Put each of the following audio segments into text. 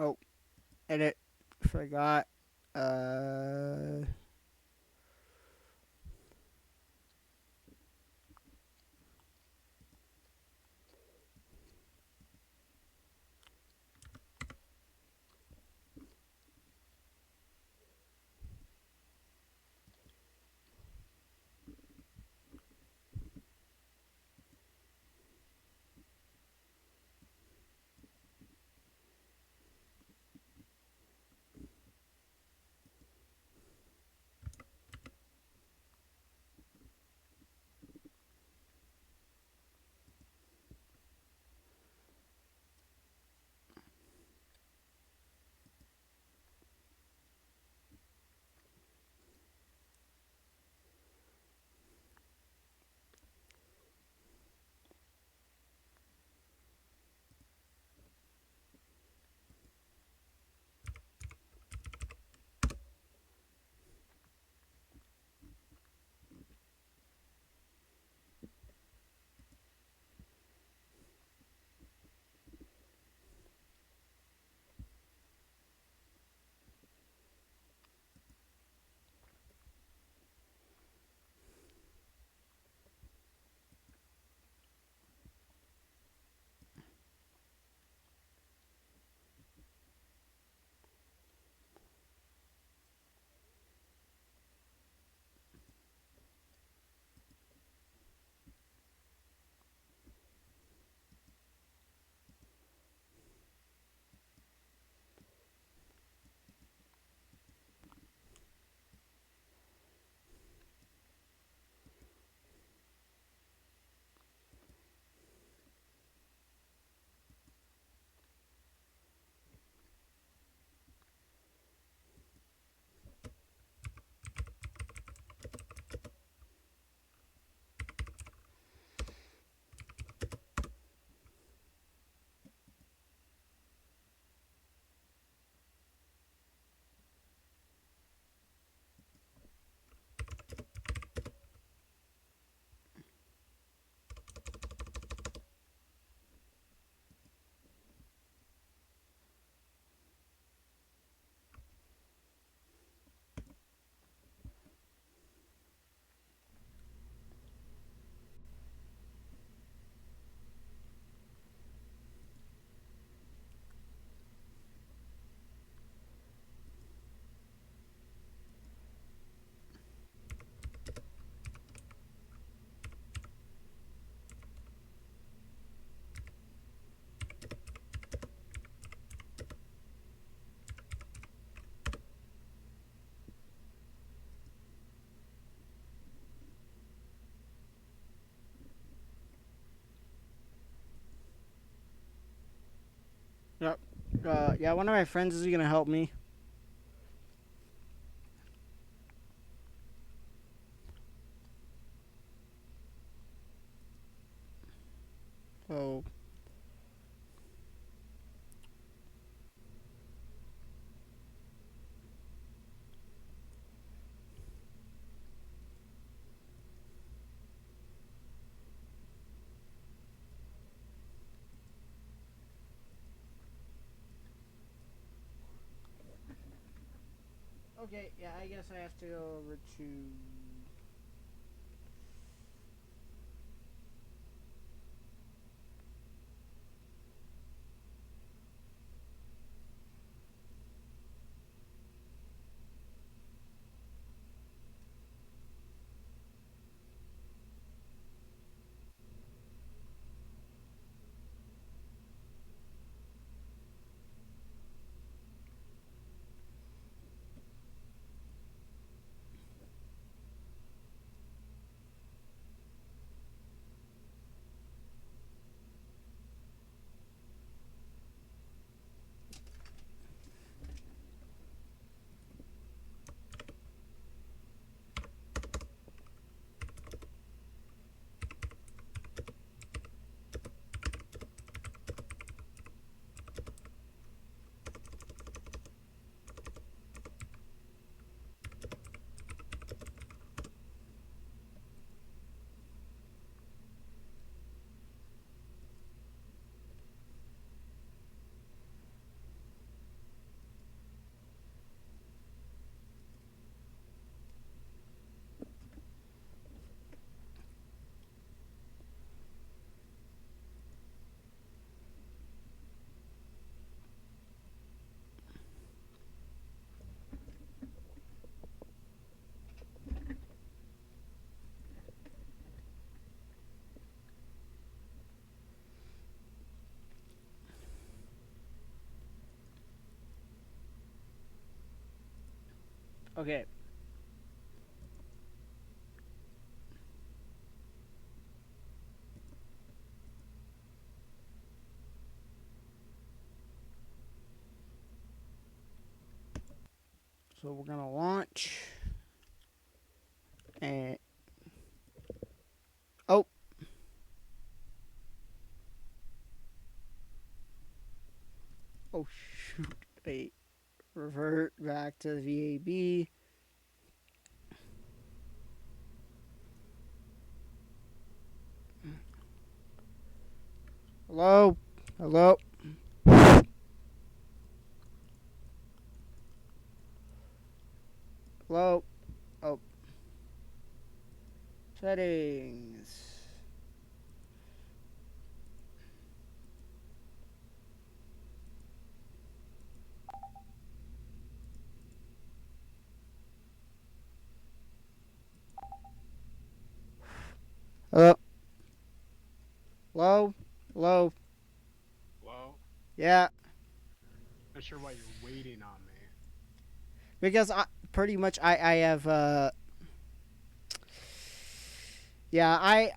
Oh, edit. Forgot. Uh. Yep. Yeah, one of my friends is gonna help me. So, okay, yeah, I guess I have to go over to. Okay. So we're gonna launch. And oh, oh shoot! Wait, revert back to the VAB. Hello, hello, hello. Oh, settings. Hello, hello, hello. Well, Yeah, not sure why you're waiting on me. because I pretty much I have yeah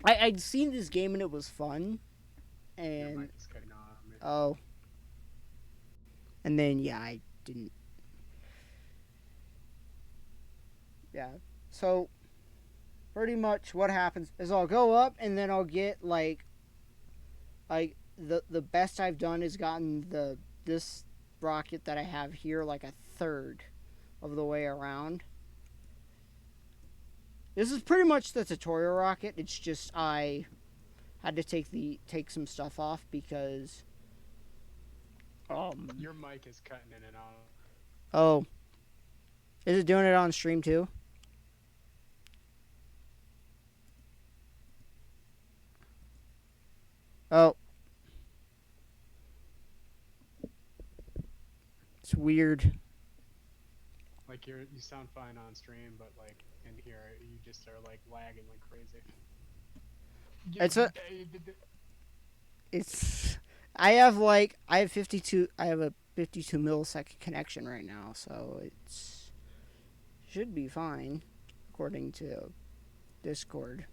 I'd seen this game and it was fun Your and mic is cutting on me. oh and then yeah I didn't yeah so pretty much what happens is I'll go up and then I'll get like the best I've done is gotten the this rocket that I have here like a third of the way around. This is pretty much the tutorial rocket. It's just I had to take some stuff off because um Your mic is cutting in and out. oh, is it doing it on stream too? Oh, it's weird. Like you sound fine on stream, but like in here you just are like lagging like crazy. It's a it's I have 52 I have a 52 millisecond connection right now, so it's should be fine according to Discord.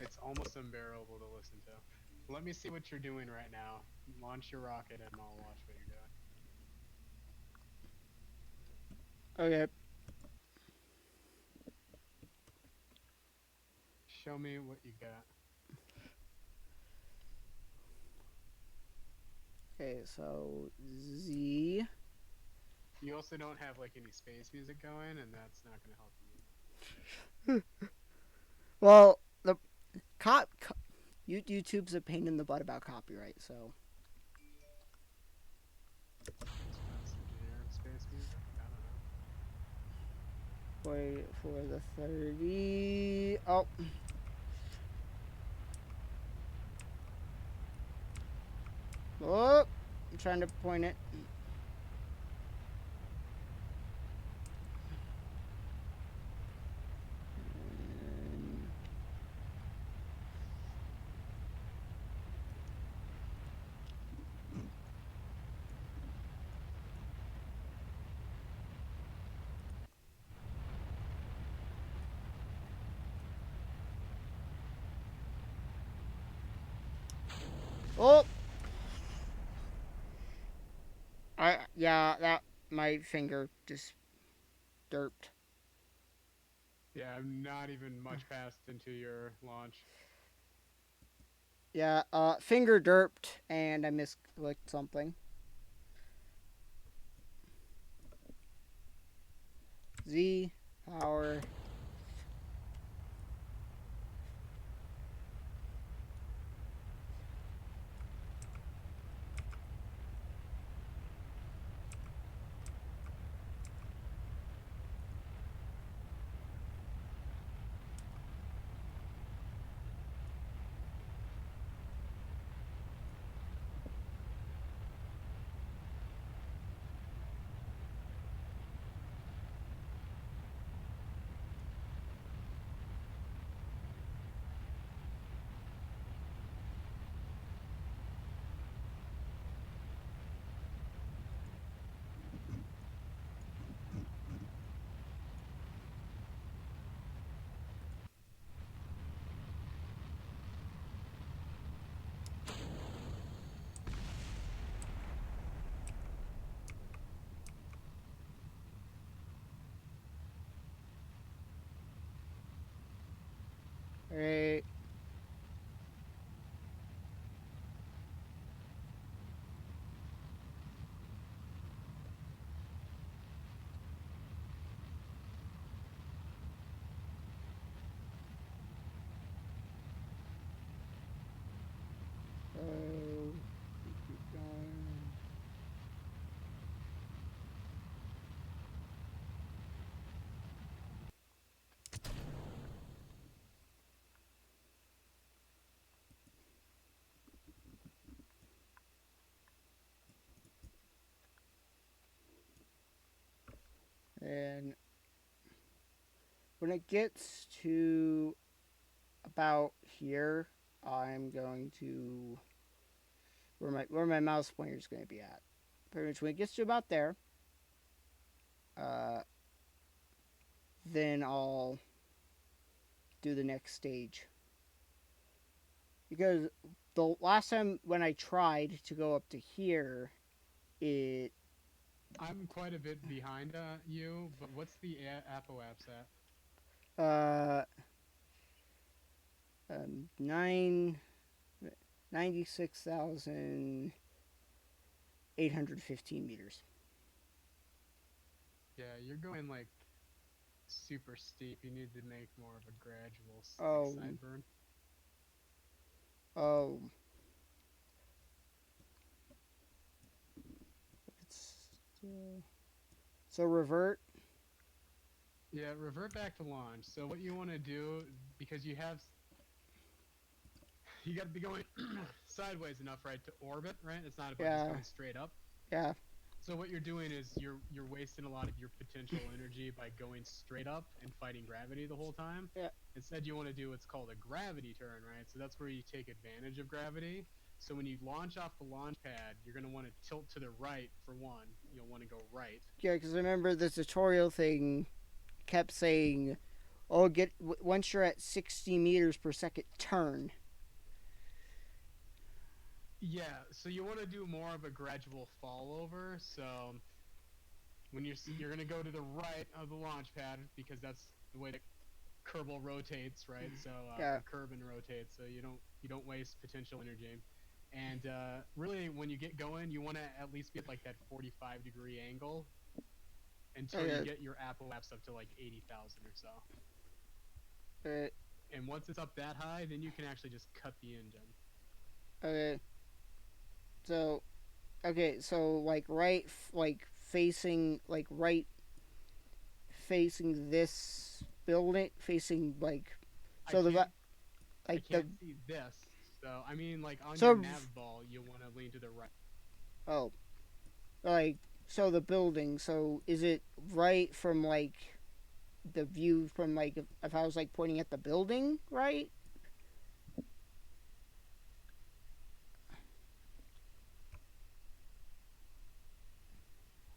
It's almost unbearable to listen to. Let me see what you're doing right now. Launch your rocket and I'll watch what you're doing. Okay. Show me what you got. Okay, so Z. You also don't have like any space music going, and that's not going to help you. Well, the YouTube's a pain in the butt about copyright, so Just find some generic space music. I don't know. for the 30. Oh, oh, I'm trying to point it. Oh, I yeah that my finger just derped. Yeah, I'm not even much past into your launch. Yeah, finger derped and I misclicked something. Z power. Alright. Oh, keep going. And when it gets to about here, I'm going to where my mouse pointer is going to be at. Pretty much when it gets to about there, uh, then I'll do the next stage. Because the last time when I tried to go up to here, it I'm quite a bit behind you, but what's the apoapse at? uh 9 96,815 meters. Yeah, you're going like super steep. You need to make more of a gradual like Oh, sideburn. oh, it's so revert. Yeah, revert back to launch. So what you want to do, because you got to be going sideways enough, right, to orbit, right? It's not about just Yeah, going straight up. yeah, So what you're doing is you're wasting a lot of your potential energy by going straight up and fighting gravity the whole time. yeah. Instead, you want to do what's called a gravity turn, right? So that's where you take advantage of gravity. So when you launch off the launch pad, you're going to want to tilt to the right for one. You'll want to go right. Yeah, because I remember the tutorial thing kept saying, "Oh, once you're at 60 meters per second, turn." Yeah, so you want to do more of a gradual fall over. So when you're going to go to the right of the launch pad because that's the way that kerbal rotates, right? So Yeah, or Kerbin rotates, so you don't waste potential energy. And really, when you get going, you want to at least be at like that 45-degree angle until you okay, get your apoapse up to like 80,000 or so. okay, And once it's up that high, then you can actually just cut the engine. okay. So, okay, so like like facing this building, facing like I so the can't I like the can't see this, so I mean like on your so nav ball, you want to lean to the right. oh like so the building. So is it right from like the view from like if I was like pointing at the building, right?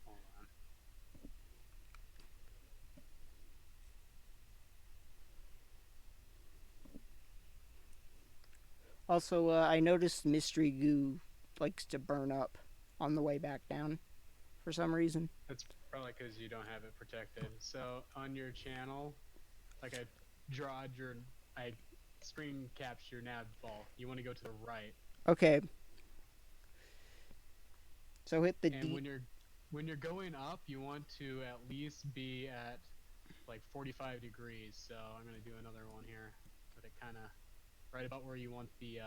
Hold on. Also, I noticed mystery goo likes to burn up on the way back down for some reason. That's probably because you don't have it protected. So on your channel, like I screen caps your nav ball. You want to go to the right, Okay, so hit the and D. when you're going up, you want to at least be at like 45 degrees. So I'm gonna do another one here, but it kind of right about where you want the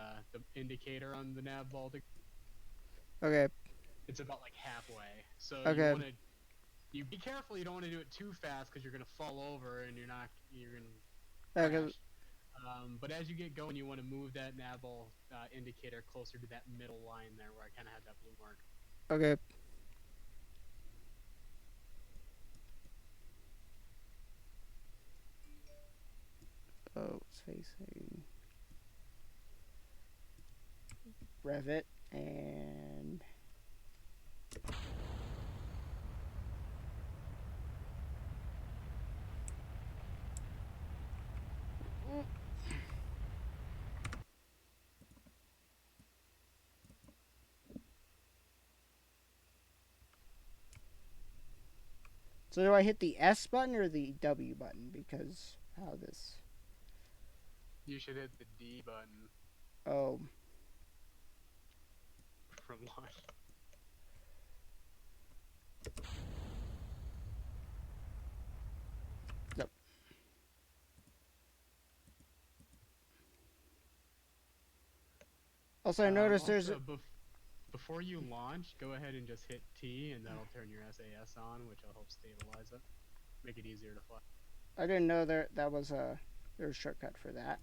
indicator on the nav ball to. Okay, It's about like halfway. So you okay, want to you be careful. You don't want to do it too fast because you're gonna fall over and you're gonna okay, crash. But as you get going, you want to move that nav indicator closer to that middle line there where I kind of had that blue mark. okay. Oh, it's facing Revit and so do I hit the S button or the W button? Because how this? You should hit the D button Oh, from launch. yep. Also, I noticed there's. Before you launch, go ahead and just hit T, and that'll turn your SAS on, which will help stabilize it, make it easier to fly. I didn't know that was there's a shortcut for that.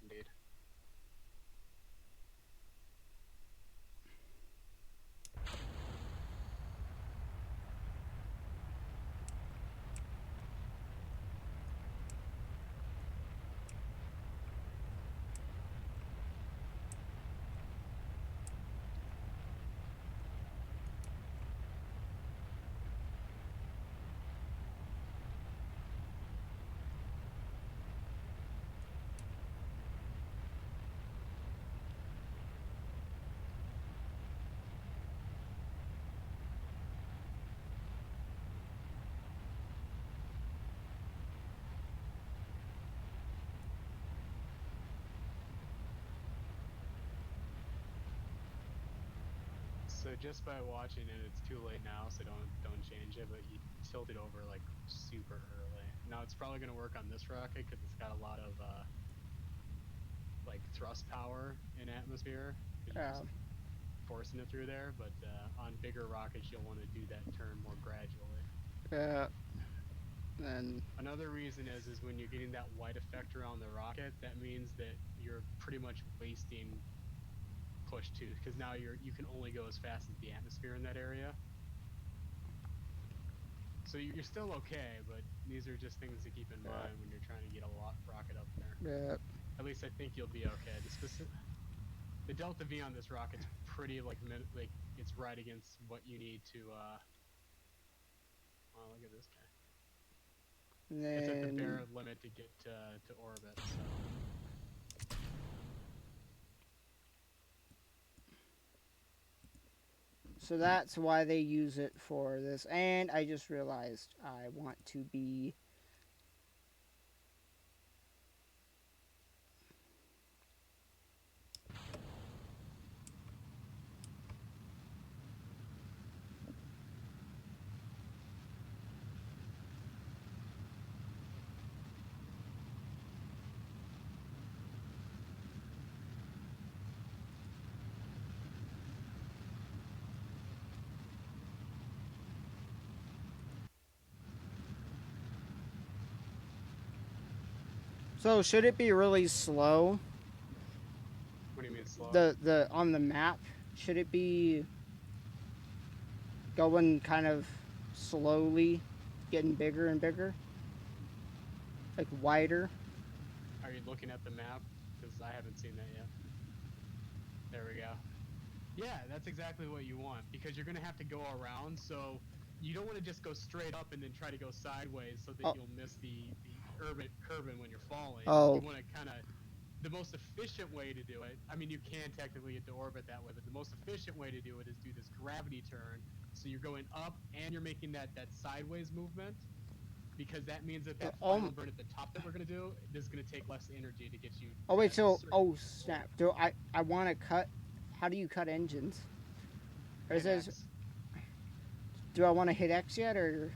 Indeed. So just by watching it, it's too late now, so don't change it. But you tilt it over like super early. Now it's probably gonna work on this rocket because it's got a lot of like thrust power in atmosphere. You're just forcing it through there. But on bigger rockets, you'll want to do that turn more gradually. Then another reason is when you're getting that white effect around the rocket, that means that you're pretty much wasting push too, because now you can only go as fast as the atmosphere in that area. So you're still okay, but these are just things to keep in mind when you're trying to get a rocket up there. At least I think you'll be okay. The delta V on this rocket's pretty like it's right against what you need to. Oh, look at this guy. It's at the bare limit to get to orbit. So that's why they use it for this. And I just realized I want to be. So should it be really slow? What do you mean slow? The on the map, should it be going kind of slowly, getting bigger and bigger, like wider? Are you looking at the map? Because I haven't seen that yet. There we go. Yeah, that's exactly what you want, because you're gonna have to go around. So you don't want to just go straight up and then try to go sideways so that you'll miss the curving when you're falling. You want to kind of, the most efficient way to do it, I mean, you can technically get to orbit that way, but the most efficient way to do it is do this gravity turn. So you're going up and you're making that sideways movement, because that means that final burn at the top that we're going to do is going to take less energy to get you. Oh wait, so snap. Do I want to cut? How do you cut engines? Or is this, do I want to hit X yet, or?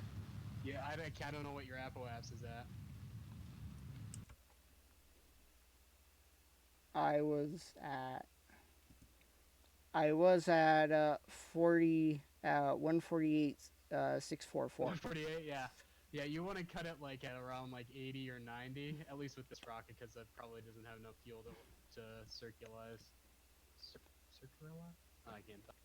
Yeah, I don't know what your Apple apps is at. I was at 40 148 644. 148, yeah. Yeah, you want to cut it like at around like 80 or 90, at least with this rocket, because it probably doesn't have enough fuel to circularize. Circularize? Oh, I can't talk.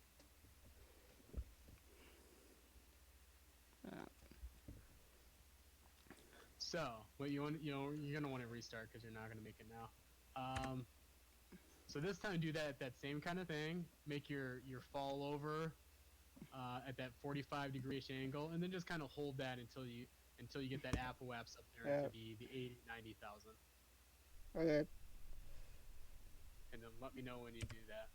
So, what you want, you're gonna want to restart because you're not gonna make it now. So this time, do that same kind of thing. Make your fall over at that 45-degree angle, and then just kind of hold that until you get that apoapse up there to be the 80, 90,000. Okay. And then let me know when you do that.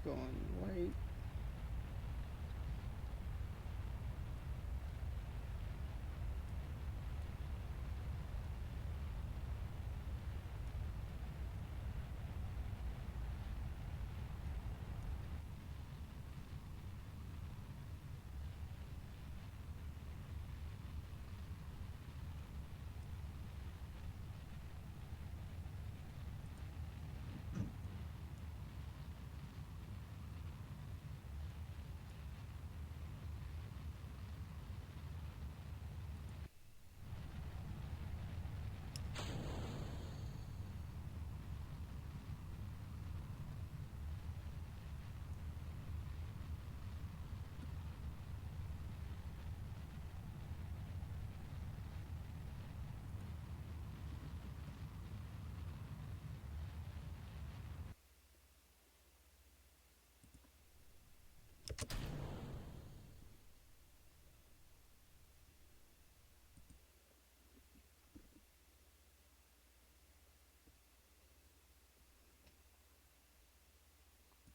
Going right.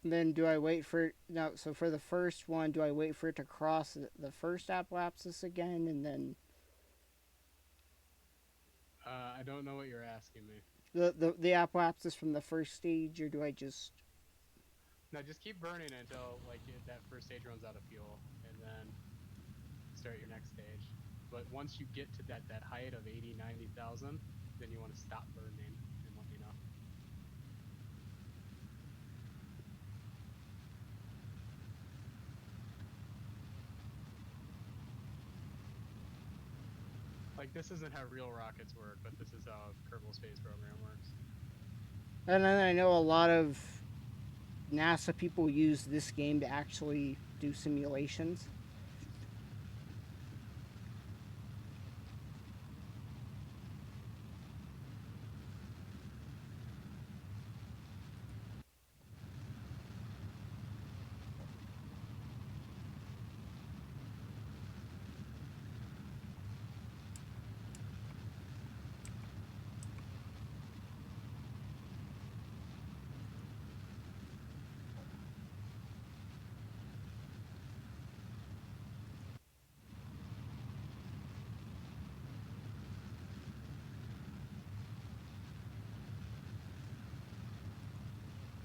Then do I wait for no? So for the first one, do I wait for it to cross the first apoapsis again, and then I don't know what you're asking me. the apoapsis from the first stage, or do I just? Now just keep burning until like that first stage runs out of fuel, and then start your next stage. But once you get to that height of 80, 90,000, then you want to stop burning and let me know. Like this isn't how real rockets work, but this is how Kerbal Space Program works. And then I know a lot of NASA people use this game to actually do simulations.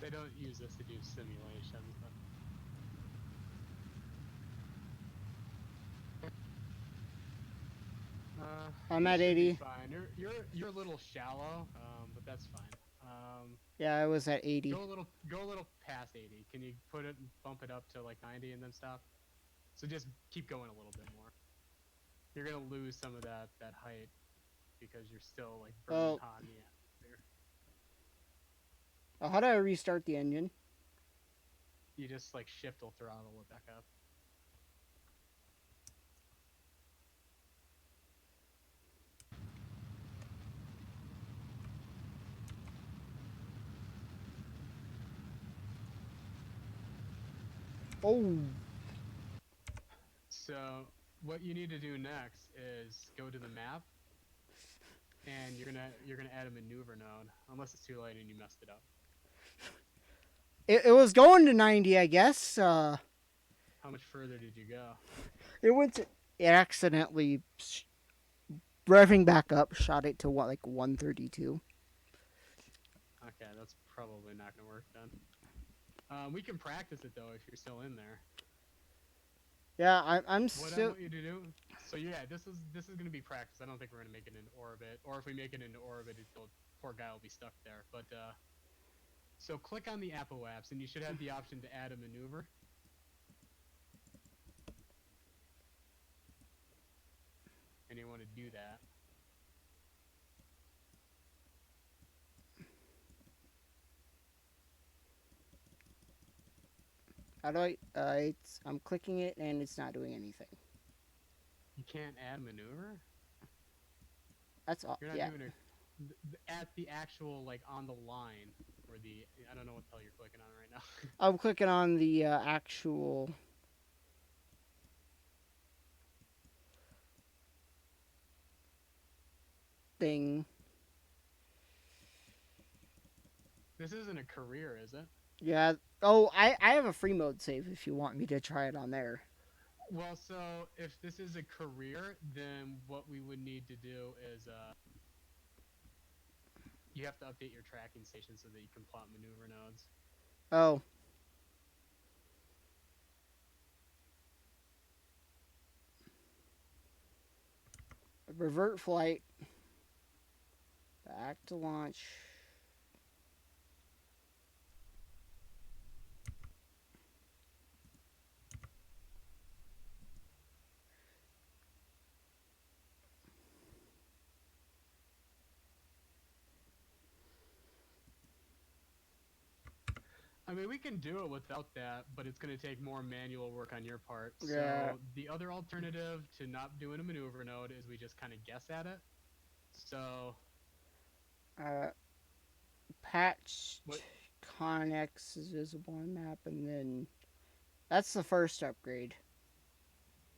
They don't use this to do simulations, but I'm you at should be 80. fine. You're a little shallow, but that's fine. Yeah, I was at 80. Go a little past 80. Can you put it bump it up to like 90 and then stop? So just keep going a little bit more. You're gonna lose some of that height because you're still like burning Well, hot in the atmosphere. how do I restart the engine? You just like shift will throttle it back up. Oh, So what you need to do next is go to the map and you're gonna add a maneuver node unless it's too late and you messed it up. it was going to 90, I guess. How much further did you go? It went to. It accidentally revving back up, shot it to what, like 132. Okay, that's probably not gonna work then. We can practice it though if you're still in there. Yeah, I'm What I still. want you to do. So yeah, this is gonna be practice. I don't think we're gonna make it into orbit, or if we make it into orbit, the poor guy will be stuck there. But so click on the Apple apps, and you should have the option to add a maneuver. And you want to do that. How do I? I'm clicking it and it's not doing anything. You can't add maneuver. That's all. You're not Yeah, doing it at the actual like on the line or the I don't know what the hell you're clicking on right now. I'm clicking on the actual thing. This isn't a career, is it? Yeah. Oh, I have a free mode save if you want me to try it on there. Well, so if this is a career, then what we would need to do is you have to update your tracking station so that you can plot maneuver nodes. Oh, revert flight. Back to launch. I mean, we can do it without that, but it's going to take more manual work on your part. Yeah. So the other alternative to not doing a maneuver node is we just kind of guess at it. So Uh, patched what? Connex is visible on map, and then that's the first upgrade.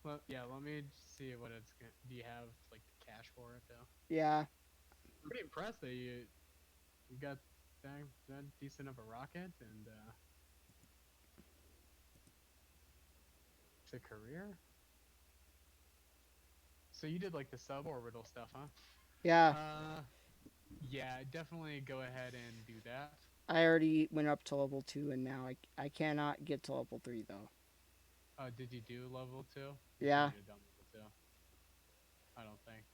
Well, yeah. Let me see what it's. Do you have like the cache for it though? Yeah. I'm pretty impressed that you got that decent of a rocket and it's a career. So you did like the suborbital stuff, huh? Yeah. Uh, yeah, definitely go ahead and do that. I already went up to level 2, and now I cannot get to level 3, though. Did you do level two? You Yeah. might have done level two. I don't think.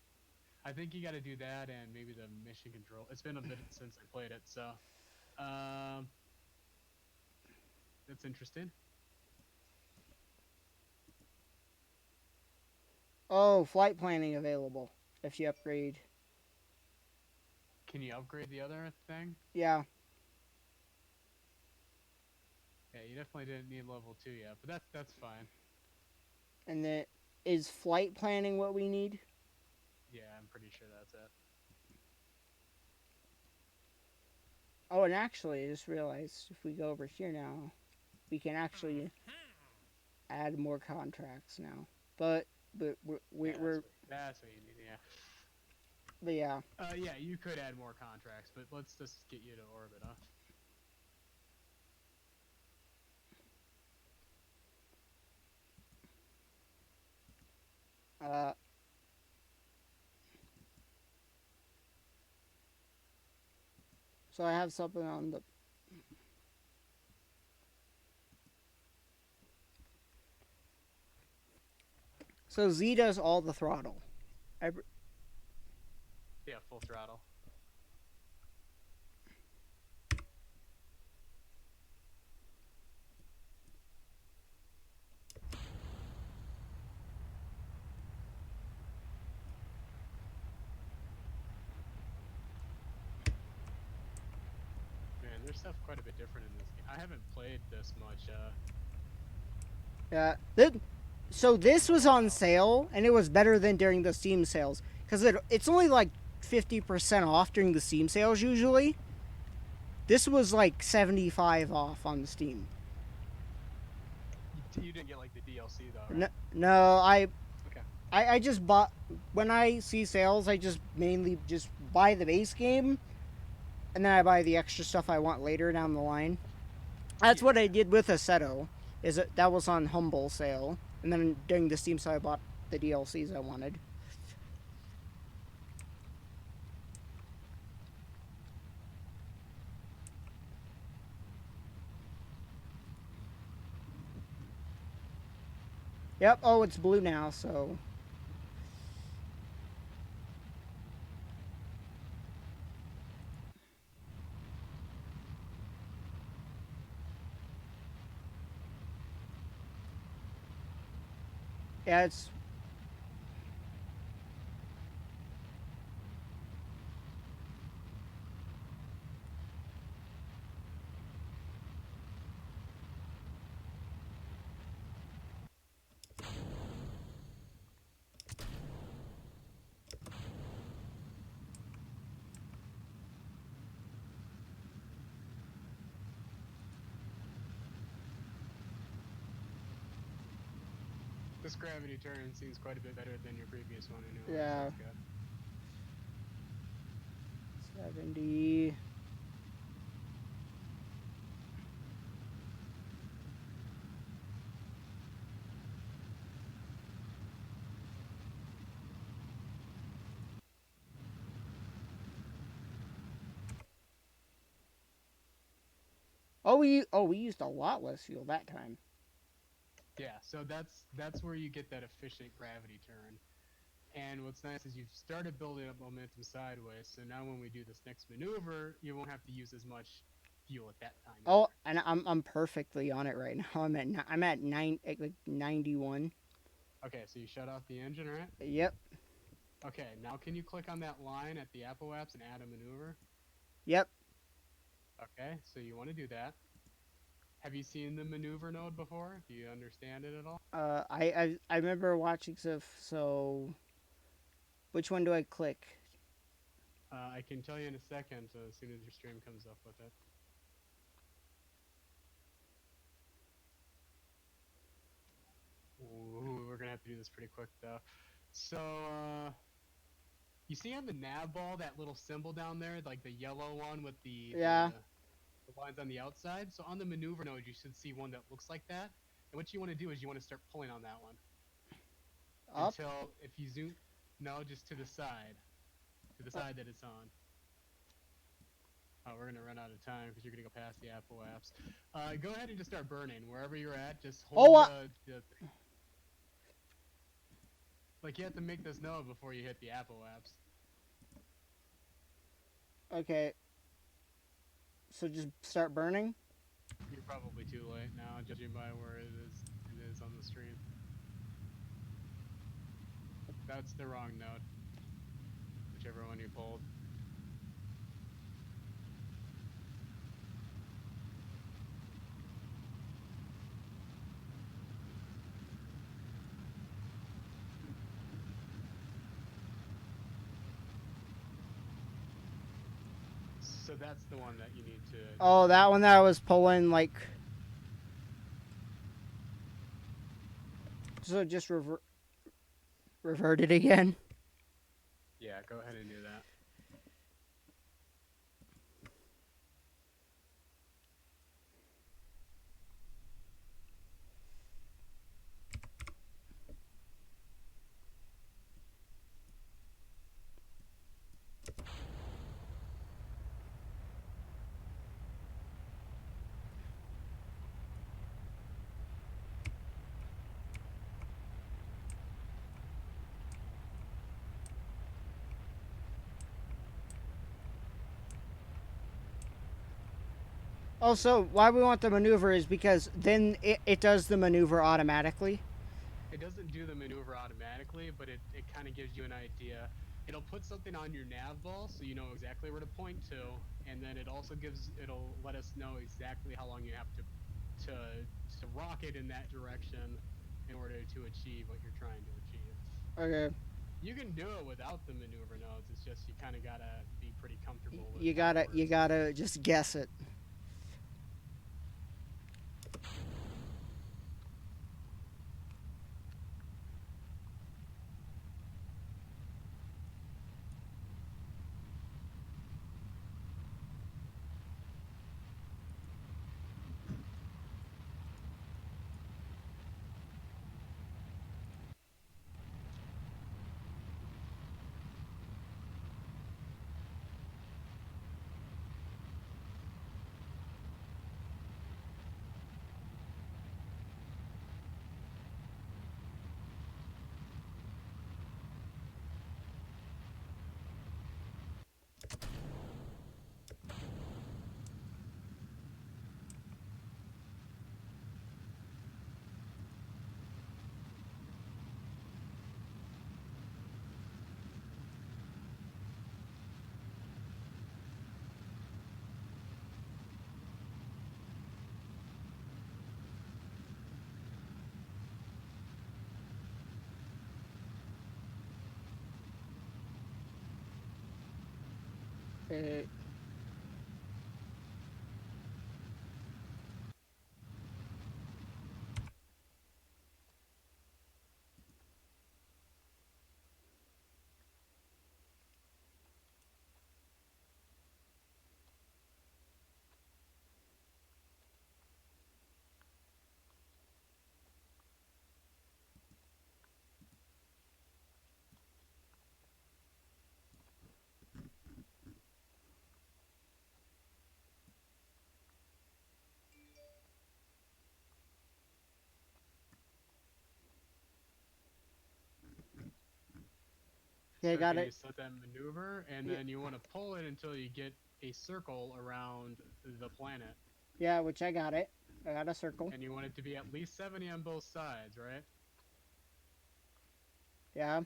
I think you got to do that and maybe the mission control. It's been a bit since I played it, so um, that's interesting. Oh, flight planning available if you upgrade. Can you upgrade the other thing? Yeah. Yeah, you definitely didn't need level two yet, but that's fine. And then is flight planning what we need? Yeah, I'm pretty sure that's it. Oh, and actually, I just realized if we go over here now, we can actually add more contracts now. But Yeah, we're that's what you need. Yeah. but yeah. Yeah, you could add more contracts, but let's just get you to orbit, huh? Uh, so I have something on the. So Z does all the throttle. Yeah, full throttle. Man, there's stuff quite a bit different in this game. I haven't played this much Yeah. So this in a was on while. sale, and it was better than during the Steam sales because it's only like 50% off during the Steam sales usually. This was like 75 off on the Steam. You didn't get like the DLC though, No, right? no Okay. I just bought when I see sales. I just mainly just buy the base game, and then I buy the extra stuff I want later down the line. That's Yeah, what I yeah. did with Assetto. Is that was on Humble sale, and then during the Steam sale I bought the DLCs I wanted. Yep. Oh, it's blue now. So yeah, it's This gravity turn seems quite a bit better than your previous one anyway, so yeah that's good. 70. we used a lot less fuel that time. Yeah, so that's where you get that efficient gravity turn. And what's nice is you've started building up momentum sideways. So now when we do this next maneuver, you won't have to use as much fuel at that time Oh, either. and I'm perfectly on it right now. I'm at 91. Okay, so you shut off the engine, right? Yep. Okay, now can you click on that line at the apoapse and add a maneuver? Yep. Okay, so you want to do that. Have you seen the maneuver node before? Do you understand it at all? I remember watching stuff. So which one do I click? I can tell you in a second as soon as your stream comes up with it. Ooh, we're gonna have to do this pretty quick though. So, you see on the nav ball that little symbol down there, like the yellow one with Yeah. the lines on the outside? So on the maneuver node, you should see one that looks like that. And what you want to do is you want to start pulling on that one Up. until if you zoom, no, just to the Uh, side that it's on. Oh, we're gonna run out of time because you're gonna go past the Apple apps. Go ahead and just start burning wherever you're at. Just oh. hold the like you have to make this node before you hit the Apple apps. Okay. So just start burning. You're probably too late now, judging by where it is on the stream. That's the wrong node, whichever one you pulled. So that's the one that you need to Oh, that burn. one that I was pulling like. So just revert it again. Yeah, go ahead and do that. Also, why we want the maneuver is because then it does the maneuver automatically. It doesn't do the maneuver automatically, but it kind of gives you an idea. It'll put something on your nav ball so you know exactly where to point to, and then it'll let us know exactly how long you have to to rocket in that direction in order to achieve what you're trying to achieve. Okay. You can do it without the maneuver nodes. It's just you kind of gotta be pretty comfortable with You how it gotta you works. gotta just guess it. Okay. Okay, So got can you it. set that maneuver? And Yeah, then you want to pull it until you get a circle around the planet. yeah, which I got it. I got a circle. And you want it to be at least 70 on both sides, right? Yeah.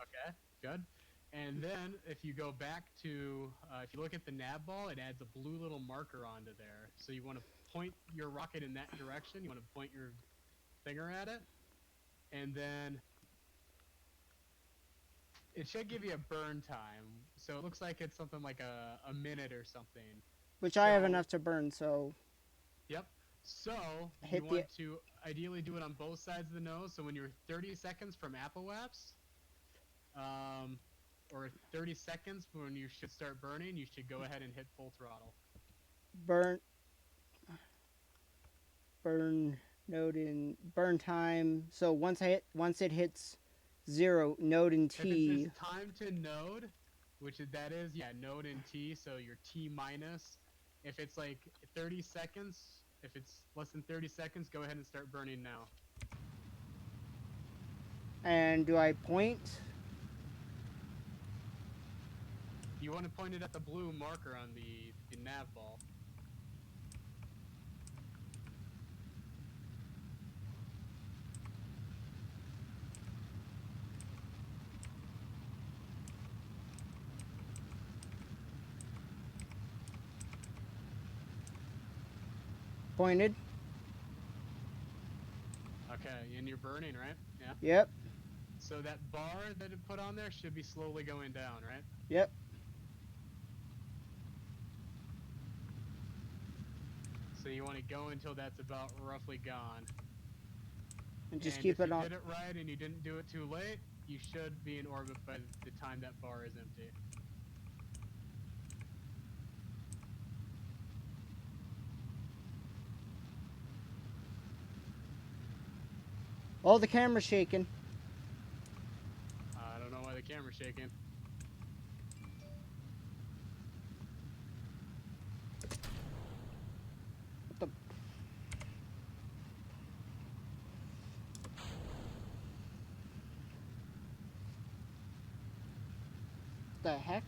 Okay, good. And then if you go back to, if you look at the nav ball, it adds a blue little marker onto there. So you want to point your rocket in that direction. You want to point your finger at it. And then it should give you a burn time. So it looks like it's something like a minute or something. Which I have So, enough to burn, so yep. So you hit the. want to ideally do it on both sides of the nose. So when you're 30 seconds from apoapse, um, or 30 seconds when you should start burning, you should go ahead and hit full throttle. Burn. Burn node in burn time. So once it hits 0 node in If it says T. time to node, which that is, yeah, node in T, so your T minus. If it's like 30 seconds, if it's less than 30 seconds, go ahead and start burning now. And do I point? You want to point it at the blue marker on the nav ball. Pointed. Okay, and you're burning, right? Yeah. Yep. So that bar that it put on there should be slowly going down, right? Yep. So you want to go until that's about roughly gone. And just And keep if it you on. did it right and you didn't do it too late, you should be in orbit by the time that bar is empty. Oh, the camera's shaking. I don't know why the camera's shaking. What the? The heck?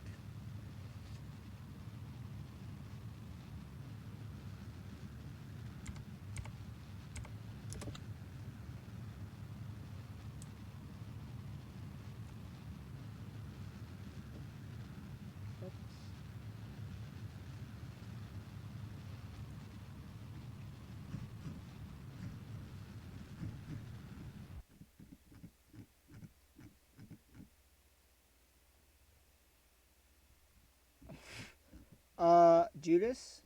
Judas.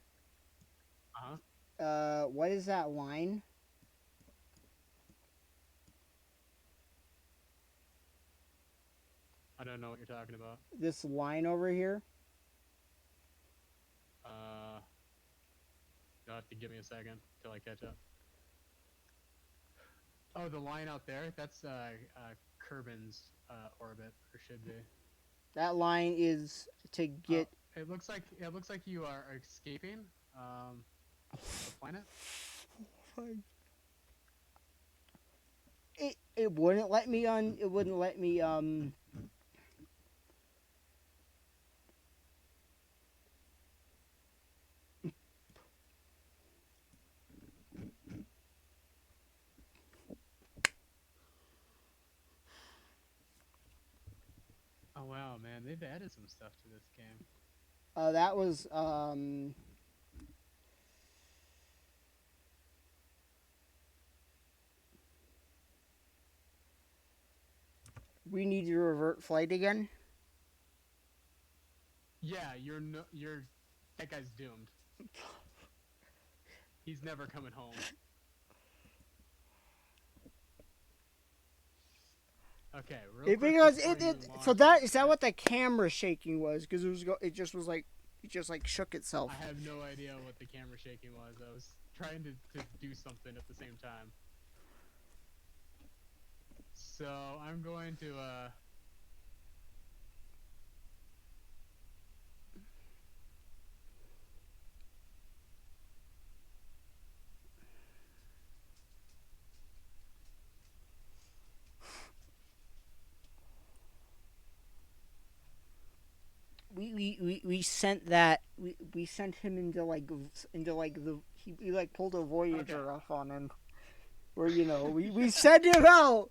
Uh huh. What is that line? I don't know what you're talking about. This line over here. Uh, you'll have to give me a second till I catch up. Oh, the line out there? That's Kerbin's orbit, or should be. That line is to Oh, get. it looks like you are escaping the planet. It wouldn't let me on. It wouldn't let me Oh wow, man, they've added some stuff to this game. That was we need to revert flight again. Yeah, you're that guy's doomed. He's never coming home. Okay, real quick Because before you so launch. that is that what the camera shaking was? Because it just was like it just like shook itself. I have no idea what the camera shaking was. I was trying to do something at the same time. So I'm going to we sent that we sent him into the we like pulled a Voyager off on him, where we sent him out.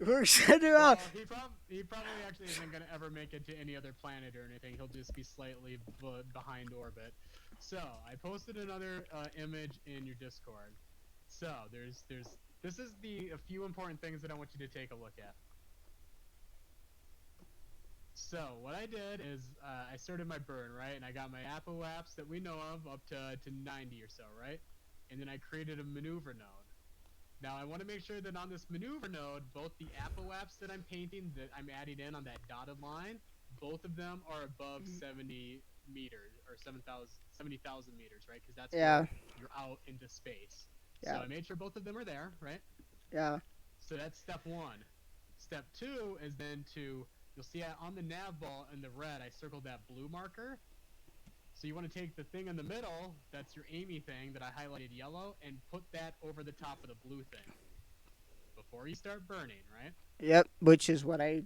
We're sending him out. Well, he probably actually isn't going to ever make it to any other planet or anything. He'll just be slightly behind orbit. So I posted another image in your Discord. So this is a few important things that I want you to take a look at. So what I did is I started my burn, right, and I got my apoaps that we know of up to 90 or so, right, and then I created a maneuver node. Now I want to make sure that on this maneuver node, both the apoaps that I'm painting, that I'm adding in on that dotted line, both of them are above 70 meters or 70,000 meters, right? Because that's where you're out into space. Yeah. So I made sure both of them are there, right? Yeah. So that's step one. Step two is then you'll see on the nav ball in the red, I circled that blue marker. So you want to take the thing in the middle, that's your Amy thing that I highlighted yellow, and put that over the top of the blue thing before you start burning, right? Yep, which is what I...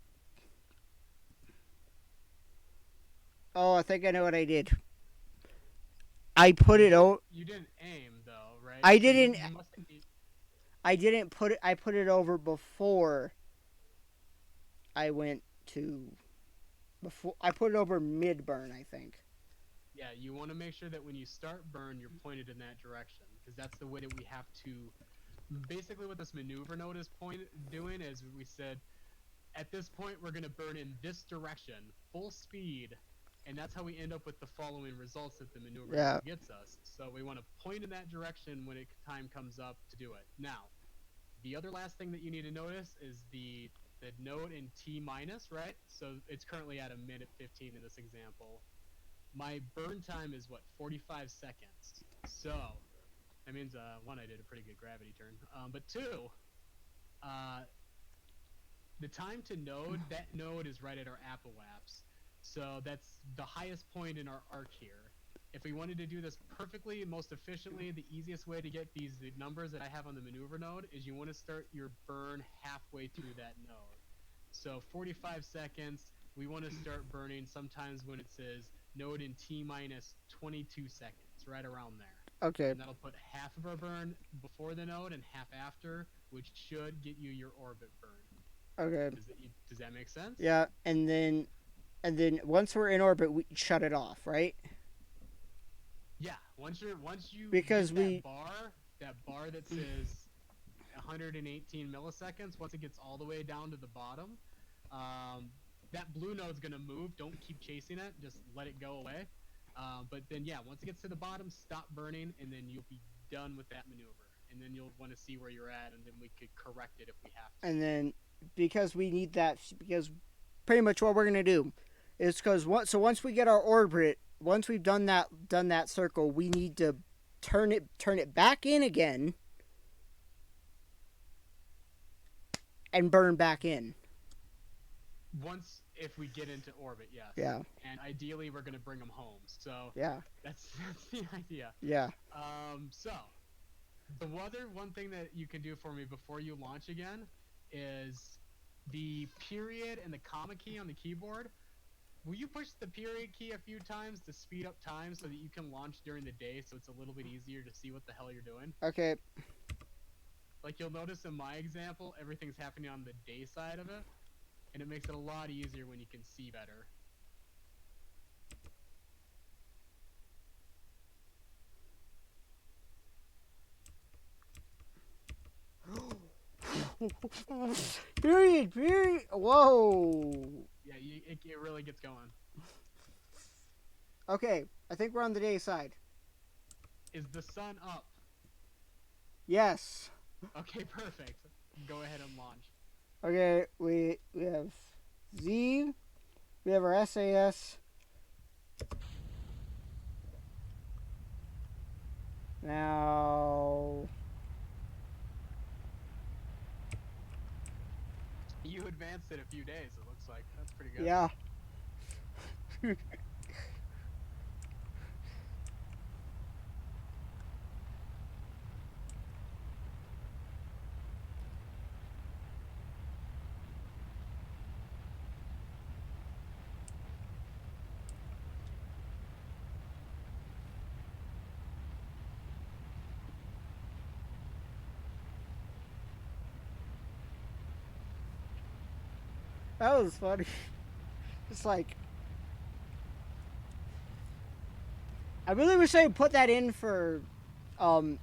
Oh, I think I know what I did. I put it over... You didn't aim, though, right? I didn't... I didn't put it... I put it over before I went to... I put it over mid-burn, I think. Yeah, you want to make sure that when you start burn, you're pointed in that direction, because that's the way that we have to... Basically what this maneuver node is doing is we said, at this point we're going to burn in this direction, full speed, and that's how we end up with the following results that the maneuver node gets us. So we want to point in that direction when time comes up to do it. Now, the other last thing that you need to notice is the node in T minus, right? So it's currently at 1:15 in this example. My burn time is, 45 seconds. So, that means, one, I did a pretty good gravity turn. But two, the time to node, that node is right at our apoaps. So that's the highest point in our arc here. If we wanted to do this perfectly, most efficiently, the easiest way to get the numbers that I have on the maneuver node is you want to start your burn halfway through that node. So 45 seconds, we want to start burning sometimes when it says node in T minus 22 seconds, right around there. Okay. And that'll put half of our burn before the node and half after, which should get you your orbit burn. Okay. Does that make sense? Yeah, and then once we're in orbit, we shut it off, right? Yeah. Once you because get that bar that says 118 milliseconds, once it gets all the way down to the bottom, that blue node's gonna move. Don't keep chasing it. Just let it go away. But then, yeah, once it gets to the bottom, stop burning, and then you'll be done with that maneuver. And then you'll want to see where you're at, and then we could correct it if we have to. And then, because we need that, because pretty much what we're gonna do is once we get our orbit, once we've done that circle, we need to turn it back in again and burn back in. If we get into orbit, yes. Yeah. And ideally, we're gonna bring them home. So yeah, that's the idea. Yeah. So the one thing that you can do for me before you launch again is the period and the comma key on the keyboard. Will you push the period key a few times to speed up time so that you can launch during the day, so it's a little bit easier to see what the hell you're doing? Okay. Like, you'll notice in my example, everything's happening on the day side of it. And it makes it a lot easier when you can see better. Period. Whoa. Yeah, it really gets going. Okay, I think we're on the day side. Is the sun up? Yes. Okay, perfect. Go ahead and launch. Okay, we have Z, we have our SAS. Now, you advanced it a few days, it looks like. That's pretty good. Yeah. That was funny. It's like I really wish I would put that in for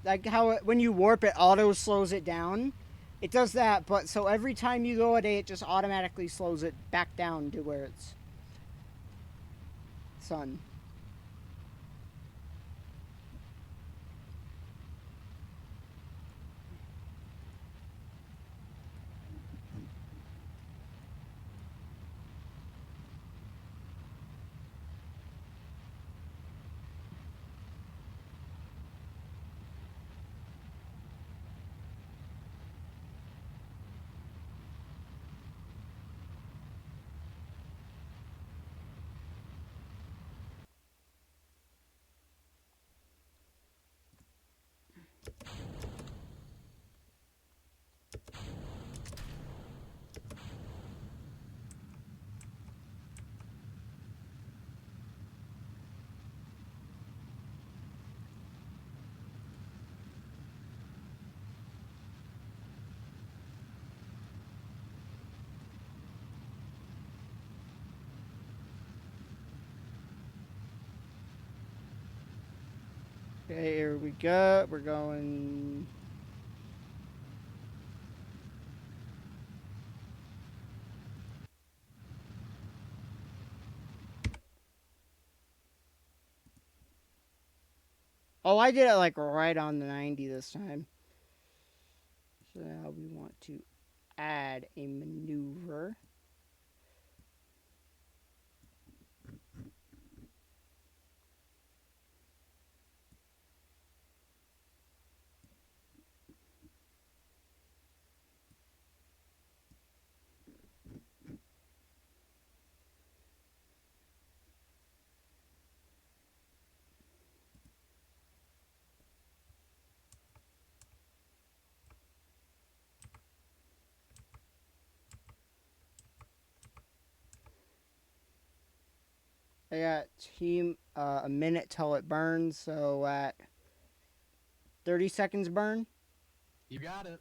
like how when you warp it auto slows it down. It does that, but so every time you go a day, it just automatically slows it back down to where it's sun. Okay, here we go. We're going. Oh, I did it like right on the 90 this time. So now we want to add a maneuver. I got team a minute till it burns, so at 30 seconds burn. You got it.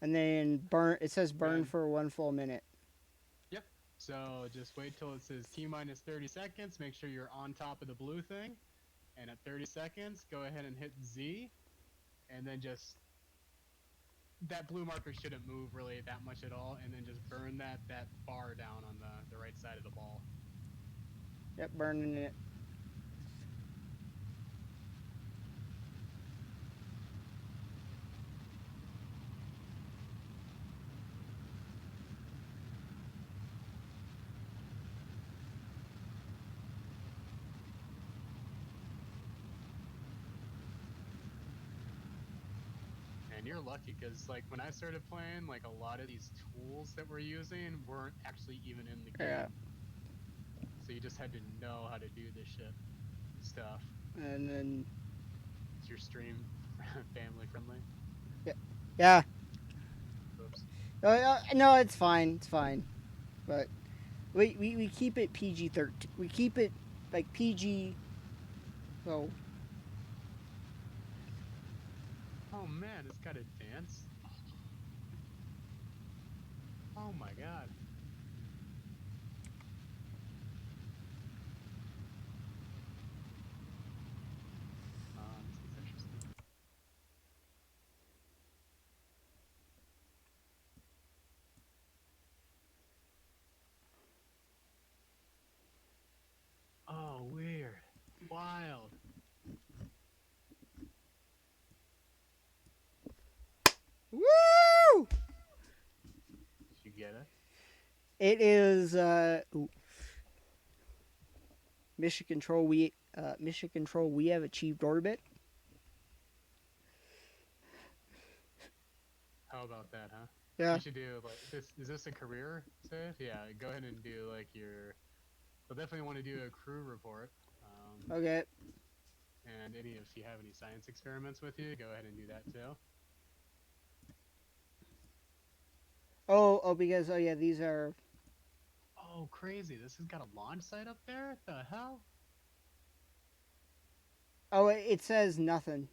And then burn. It says burn Then, for 1 full minute. yep. So just wait till it says T minus 30 seconds. Make sure you're on top of the blue thing. And at 30 seconds, go ahead and hit Z. And then just that blue marker shouldn't move really that much at all. And then just burn that bar down on the right side of the ball. Yep, burning it. And you're lucky because like when I started playing, like a lot of these tools that we're using weren't actually even in the game. Yeah. So you just had to know how to do this shit stuff. And then Is your stream family friendly? yeah. Oops. No, it's fine. It's fine. But we keep it PG-13. We keep it like PG. So Oh man, it's got a dance. Oh my god. This is interesting. Oh, weird. Wild. woo! Did you get it? It is mission control. Mission control. We have achieved orbit. How about that, huh? Yeah. You should do like this. Is this a career save? Yeah, go ahead and do like your. You'll definitely want to do a crew report. Okay. And if you have any science experiments with you, go ahead and do that too. Oh, because yeah, these are. Oh, crazy! This has got a launch site up there. What the hell? Oh, it says nothing.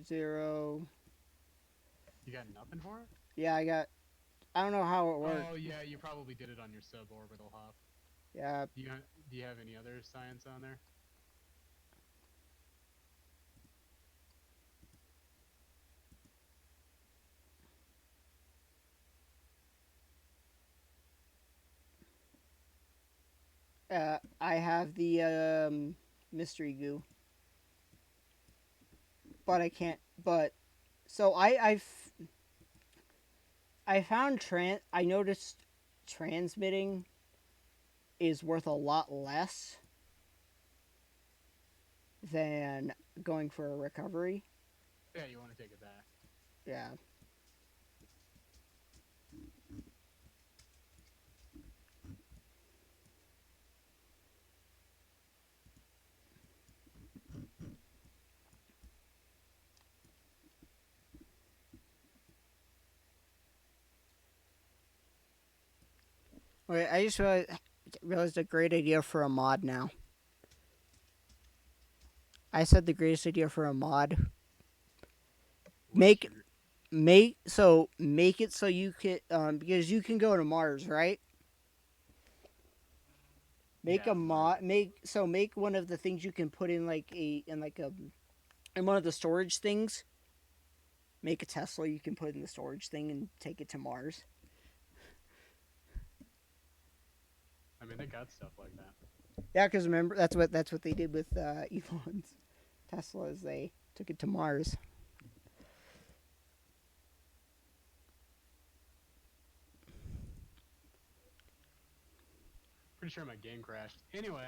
0. You got nothing for it? Yeah, I got. I don't know how it worked. Oh yeah, you probably did it on your suborbital hop. Yeah. Do you have any other science on there? I have the mystery goo, but I can't. But so I found I noticed transmitting is worth a lot less than going for a recovery. Yeah, you want to take it back. Yeah. Wait, I just realized a great idea for a mod now. I said the greatest idea for a mod. What's Make your make it so you can because you can go to Mars, right? Make a yeah, Mars? mod make one of the things you can put in a in one of the storage things. Make a Tesla you can put in the storage thing and take it to Mars. I mean, they got stuff like that. Yeah, because remember that's what they did with Elon's Teslas. They took it to Mars. Pretty sure my game crashed. Anyway,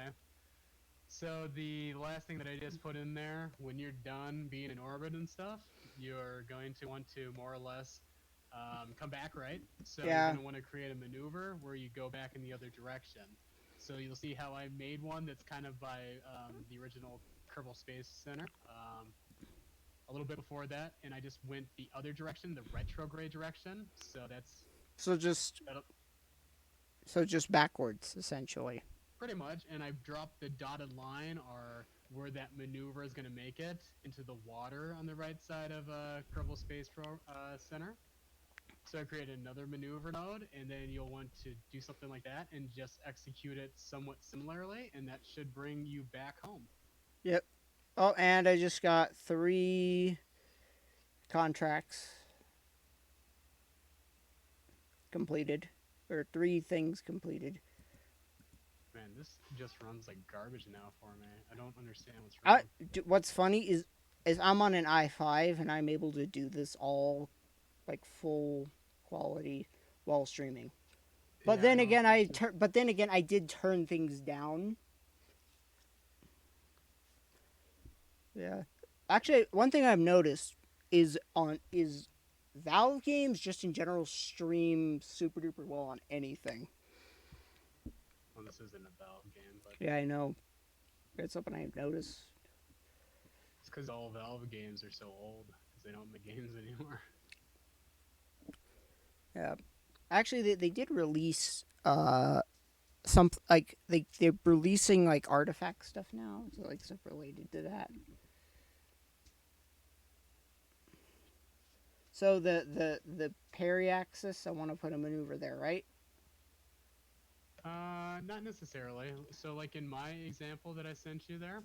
so the last thing that I just put in there, when you're done being in orbit and stuff, you're going to want to more or less come back, right? So you're Yeah. going to want to create a maneuver where you go back in the other direction. So you'll see how I made one that's kind of by the original Kerbal Space Center. A little bit before that, and I just went the other direction, the retrograde direction. So that's So just that'll, backwards essentially. pretty much. And I've dropped the dotted line or where that maneuver is going to make it into the water on the right side of Kerbal Space Center. So I create another maneuver node, and then you'll want to do something like that and just execute it somewhat similarly, and that should bring you back home. Yep. Oh, and I just got 3 contracts completed, or 3 things completed. Man, this just runs like garbage now for me. I don't understand what's wrong. What's funny is I'm on an i5 and I'm able to do this all like full quality while streaming. But Yeah, I then don't. again, It's just I did turn things down. Yeah. Actually, one thing I've noticed is Valve games just in general stream super duper well on anything. well, this isn't a Valve game, but Yeah, I know. It's something I've noticed. it's because all Valve games are so old because they don't make games anymore. Yeah. Actually, they did release some like they're releasing like artifact stuff now, so like stuff related to that. So the parry axis, I want to put a maneuver there, right? Not necessarily. So, like in my example that I sent you there,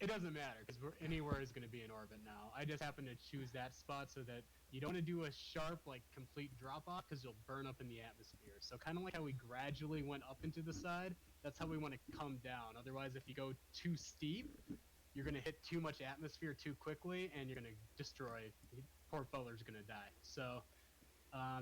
it doesn't matter because anywhere is going to be in orbit now. I just happen to choose that spot so that you don't want to do a sharp, like complete drop off because you'll burn up in the atmosphere. So, kind of like how we gradually went up into the side, that's how we want to come down. Otherwise, if you go too steep, you're going to hit too much atmosphere too quickly and you're going to destroy. Poor feller's going to die. So,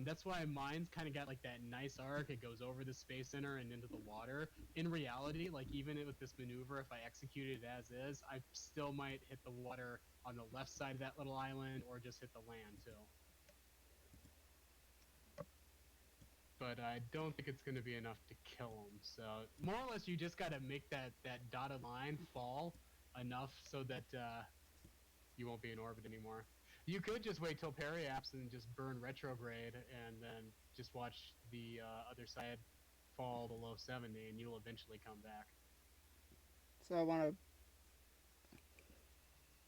that's why mine's kind of got like that nice arc. It goes over the space center and into the water. In reality, like even with this maneuver, if I execute it as is, I still might hit the water on the left side of that little island or just hit the land too. But I don't think it's going to be enough to kill him. So more or less, you just got to make that dotted line fall enough so that you won't be in orbit anymore. You could just wait till periaps and just burn retrograde and then just watch the other side fall below 70 and you'll eventually come back. So I want to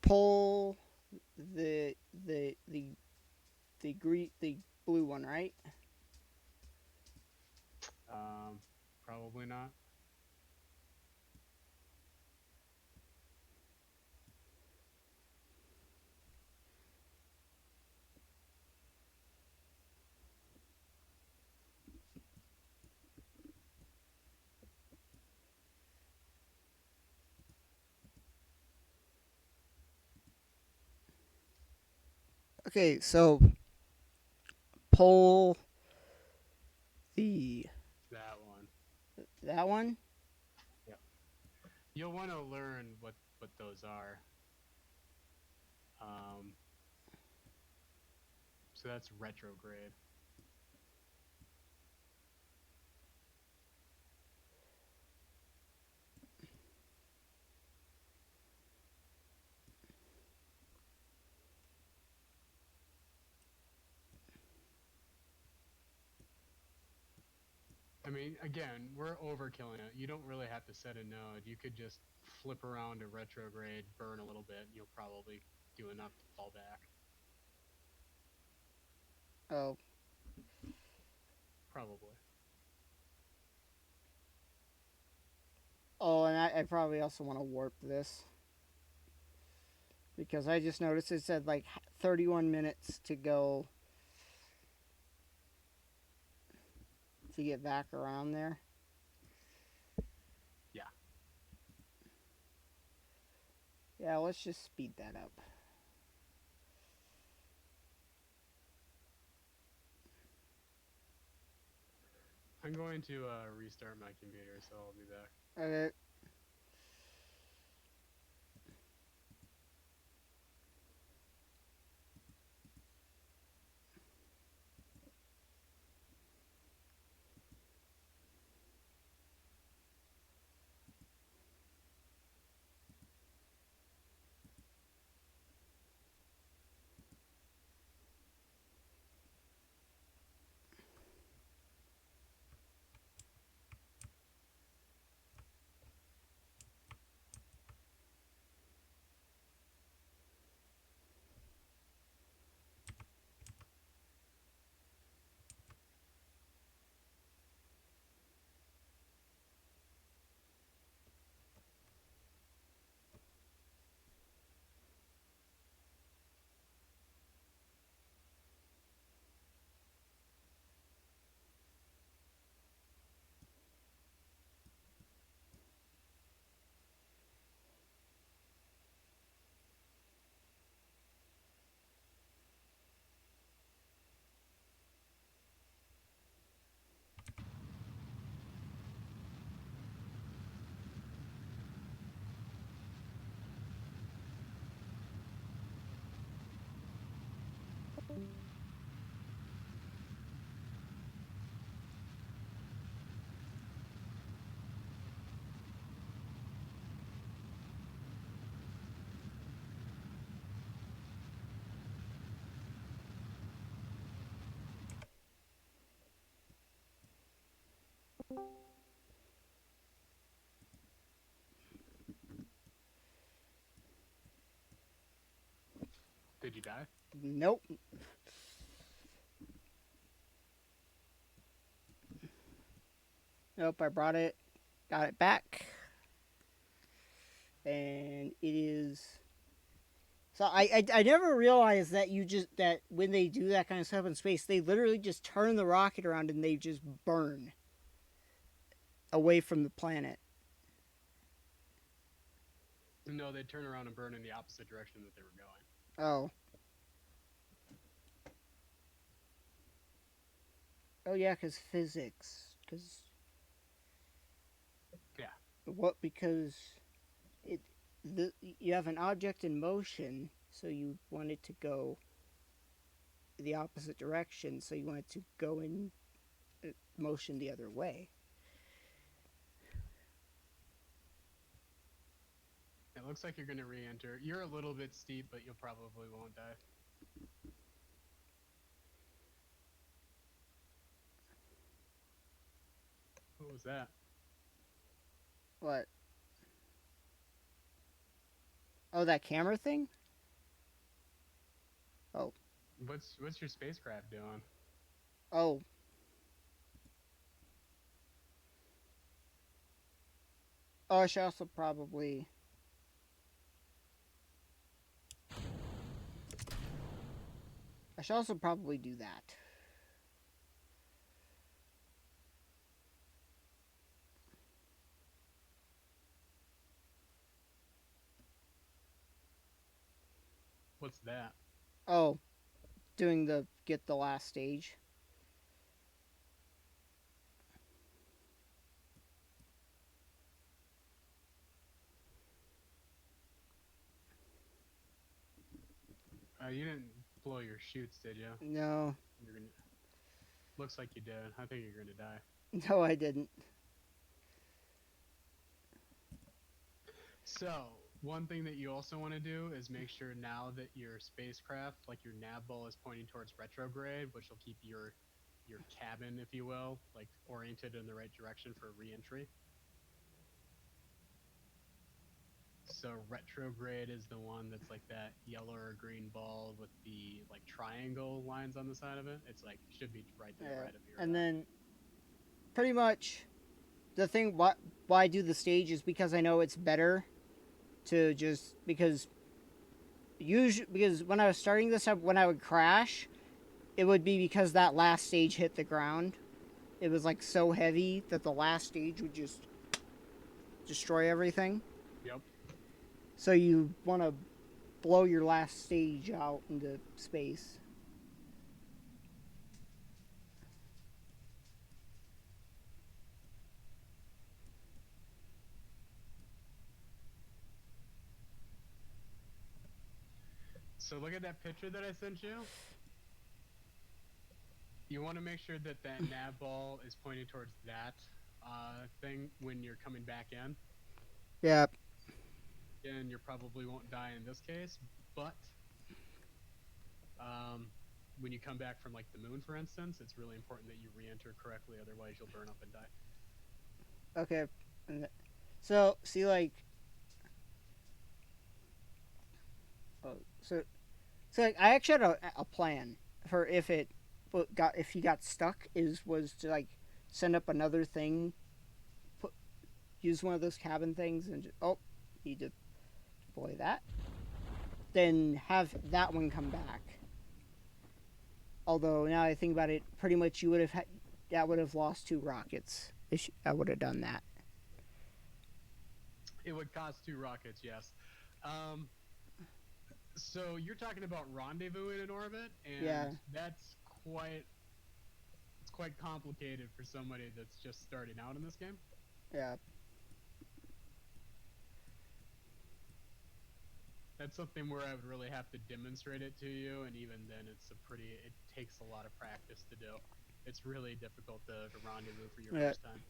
pull the the the the blue one, right? Um, Probably not. Okay, so pull the That one. that one. Yep. You'll want to learn what those are. Um, so that's retrograde. I mean, again, we're overkilling it. You don't really have to set a node. You could just flip around to retrograde, burn a little bit, and you'll probably do enough to fall back. Oh, Probably. oh, and I probably also want to warp this because I just noticed it said like 31 minutes to go to get back around there. Yeah. Yeah, let's just speed that up. I'm going to restart my computer, so I'll be back. Okay. Did you die? Nope. Nope. I brought it. Got it back. And it is. So I never realized that you just that when they do that kind of stuff in space, they literally just turn the rocket around and they just burn away from the planet. No, they'd turn around and burn in the opposite direction that they were going. Oh. Oh yeah, because physics. Because Yeah. what? Because it you have an object in motion, so you want it to go the opposite direction, so you want it to go in motion the other way. It looks like you're going to re-enter. You're a little bit steep, but you'll probably won't die. What was that? What? Oh, that camera thing. Oh, What's your spacecraft doing? oh, oh. I should also probably. I should also probably do that. What's that? Oh, doing the get the last stage. You didn't blow your chutes, did you? No, You're gonna. Looks like you did. I think you're gonna die. no, I didn't. So, one thing that you also want to do is make sure now that your spacecraft, like your nav ball, is pointing towards retrograde, which will keep your cabin, if you will, like oriented in the right direction for reentry. So retrograde is the one that's like that yellow or green ball with the like triangle lines on the side of it. It's like should be right to the Yeah, right of your. and then pretty much the thing why I do the stage is because I know it's better to just because when I was starting this up, when I would crash, it would be because that last stage hit the ground. It was like so heavy that the last stage would just destroy everything. Yep. So you want to blow your last stage out into space. So look at that picture that I sent you. You want to make sure that that nav ball is pointing towards that thing when you're coming back in. Yeah. And you probably won't die in this case, but um, when you come back from like the moon, for instance, it's really important that you re-enter correctly. Otherwise, you'll burn up and die. Okay. So see, like, oh, so like, I actually had a plan for if he got stuck was to like send up another thing, put use one of those cabin things and just, oh, need to deploy that. Then have that one come back. Although now I think about it, pretty much you would have that would have lost 2 rockets. I would have done that. It would cost 2 rockets, yes. Um, so you're talking about rendezvousing in orbit, Yeah, and that's quite it's quite complicated for somebody that's just starting out in this game. yeah, That's something where I would really have to demonstrate it to you, and even then, it takes a lot of practice to do. It's really difficult to rendezvous for your yeah. first time.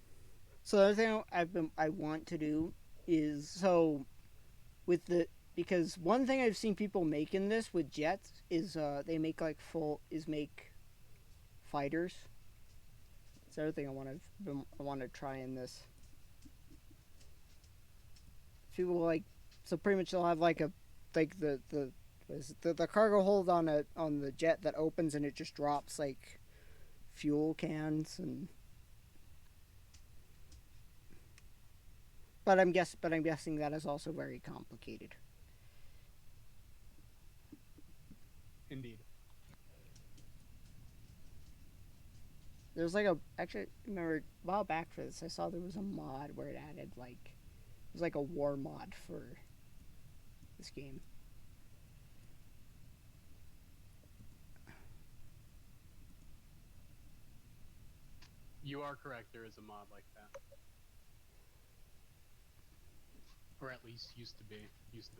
So the other thing I want to do is with the because one thing I've seen people make in this with jets is they make like full is make fighters. It's the other thing I want to try in this. People like so pretty much they'll have like a like the cargo hold on the jet that opens and it just drops like fuel cans and but I'm guessing that is also very complicated. Indeed. There's like a actually I remember a while back for this I saw there was a mod where it added like it was like a war mod for this game. You are correct. There is a mod like that, or at least used to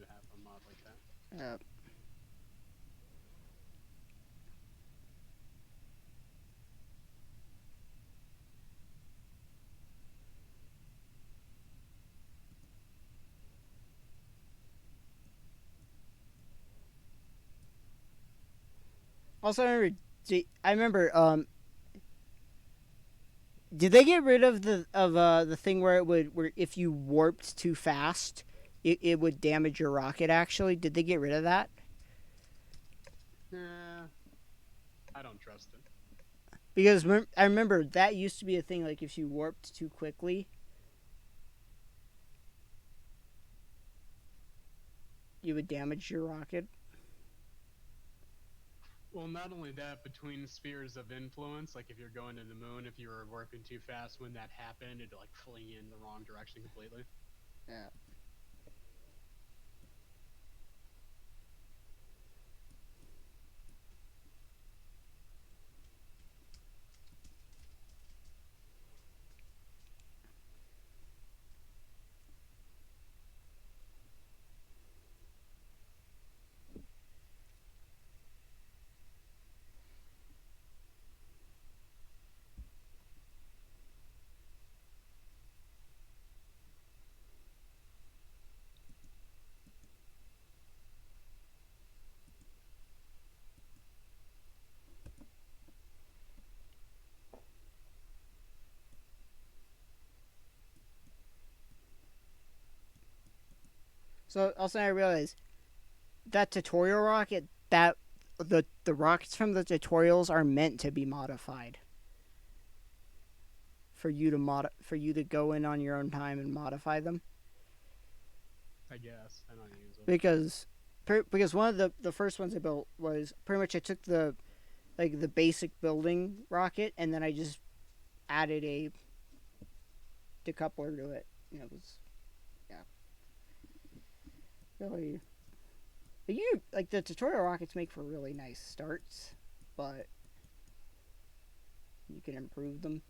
have a mod like that. Uh, Also, I remember. Did they get rid of the thing where it would where if you warped too fast, it would damage your rocket. Actually, did they get rid of that? Eh, I don't trust it. Because I remember that used to be a thing. Like if you warped too quickly, you would damage your rocket. Well, not only that, between spheres of influence, like if you're going to the moon, if you were warping too fast, when that happened, it'd like fling you in the wrong direction completely. Yeah. So also I realized that tutorial rocket that the rockets from the tutorials are meant to be modified for you to go in on your own time and modify them I guess I don't use them. because because one of the first ones I built was pretty much I took the like the basic building rocket and then I just added a decoupler to it. You know, it was yeah really you like the tutorial rockets make for really nice starts, but you can improve them.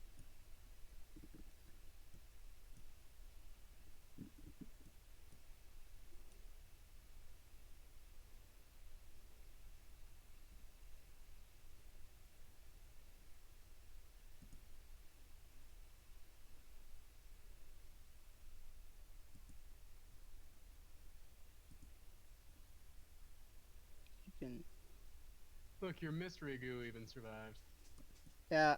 You can Look, your mystery goo even survived. yeah.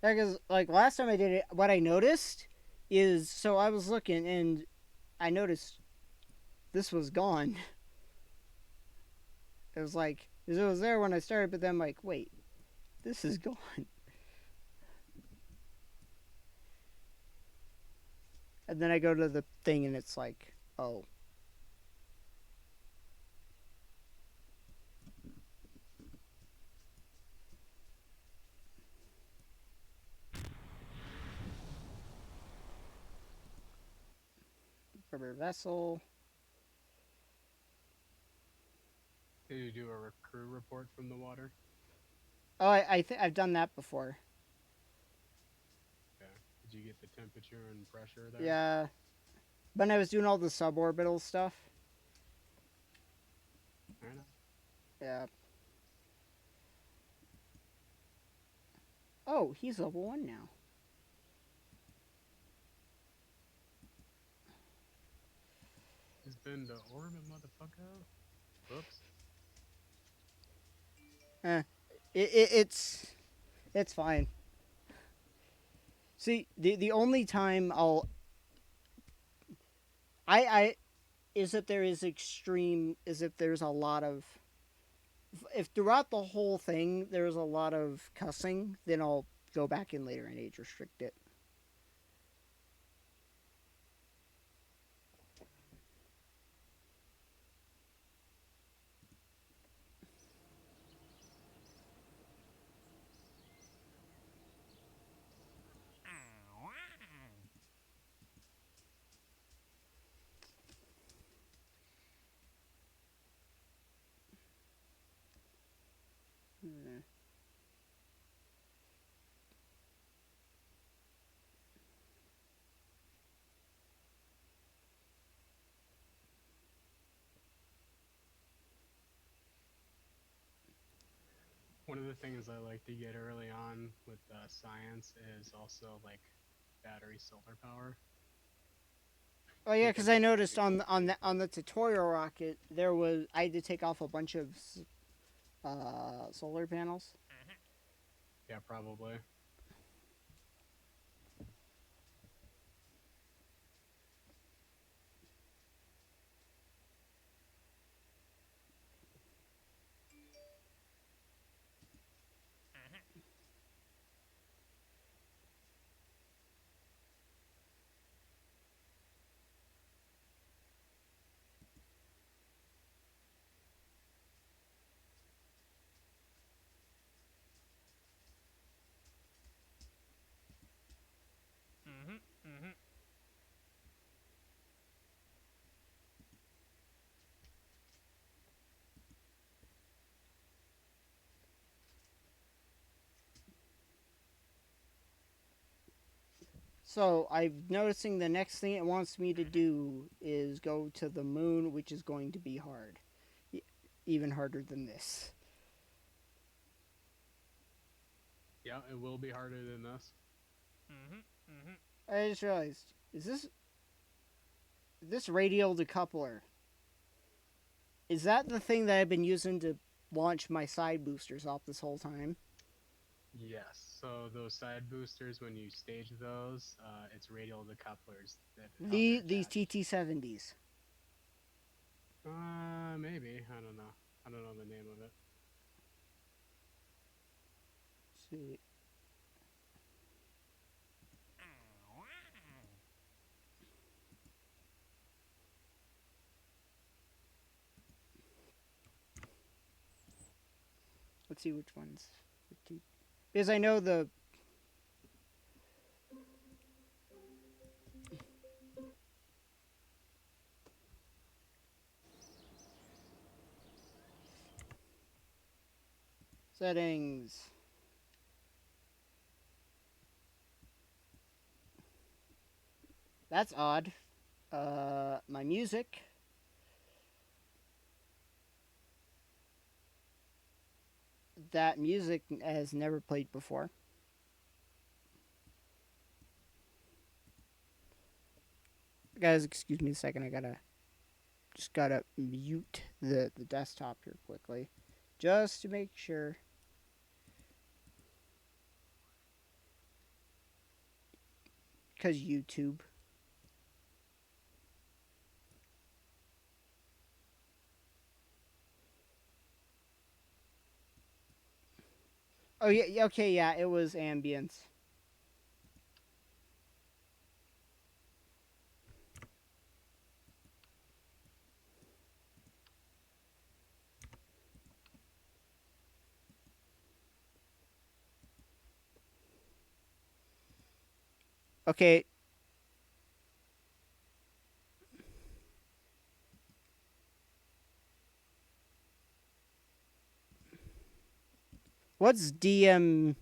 Because like last time I did it, what I noticed is so I was looking and I noticed this was gone. It was like it was there when I started, but then I'm like, wait, this is gone. And then I go to the thing and it's like, oh, rubber vessel. Did you do a crew report from the water? Oh, I've done that before. Yeah. Did you get the temperature and pressure there? Yeah, when I was doing all the suborbital stuff. I know. Yeah. Oh, he's level 1 now. He's been to orbit, motherfucker. Whoops. Eh, it's fine. See, the only time I is if there is extreme is if there's a lot of if throughout the whole thing there's a lot of cussing, then I'll go back in later and age restrict it. Hmm. One of the things I like to get early on with science is also like battery solar power. Oh yeah, Making because I that noticed pretty on expensive. the tutorial rocket there was I had to take off a bunch of solar panels. Yeah, probably. Mm-hmm. Mm-hmm. So I'm noticing the next thing it wants me to do is go to the moon, which is going to be hard, even harder than this. Yeah, it will be harder than this. Mm-hmm. Mm-hmm. I just realized, is this radial decoupler? Is that the thing that I've been using to launch my side boosters off this whole time? Yes. So those side boosters, when you stage those, it's radial decouplers that how they're These attached. TT70s. Maybe. I don't know. I don't know the name of it. Let's see. Let's see which ones. Because I know the settings. That's odd. My music. That music has never played before. Guys, excuse me a second. I gotta mute the desktop here quickly, just to make sure. Cause YouTube. Oh yeah, okay, yeah. It was ambience. Okay, what's DM?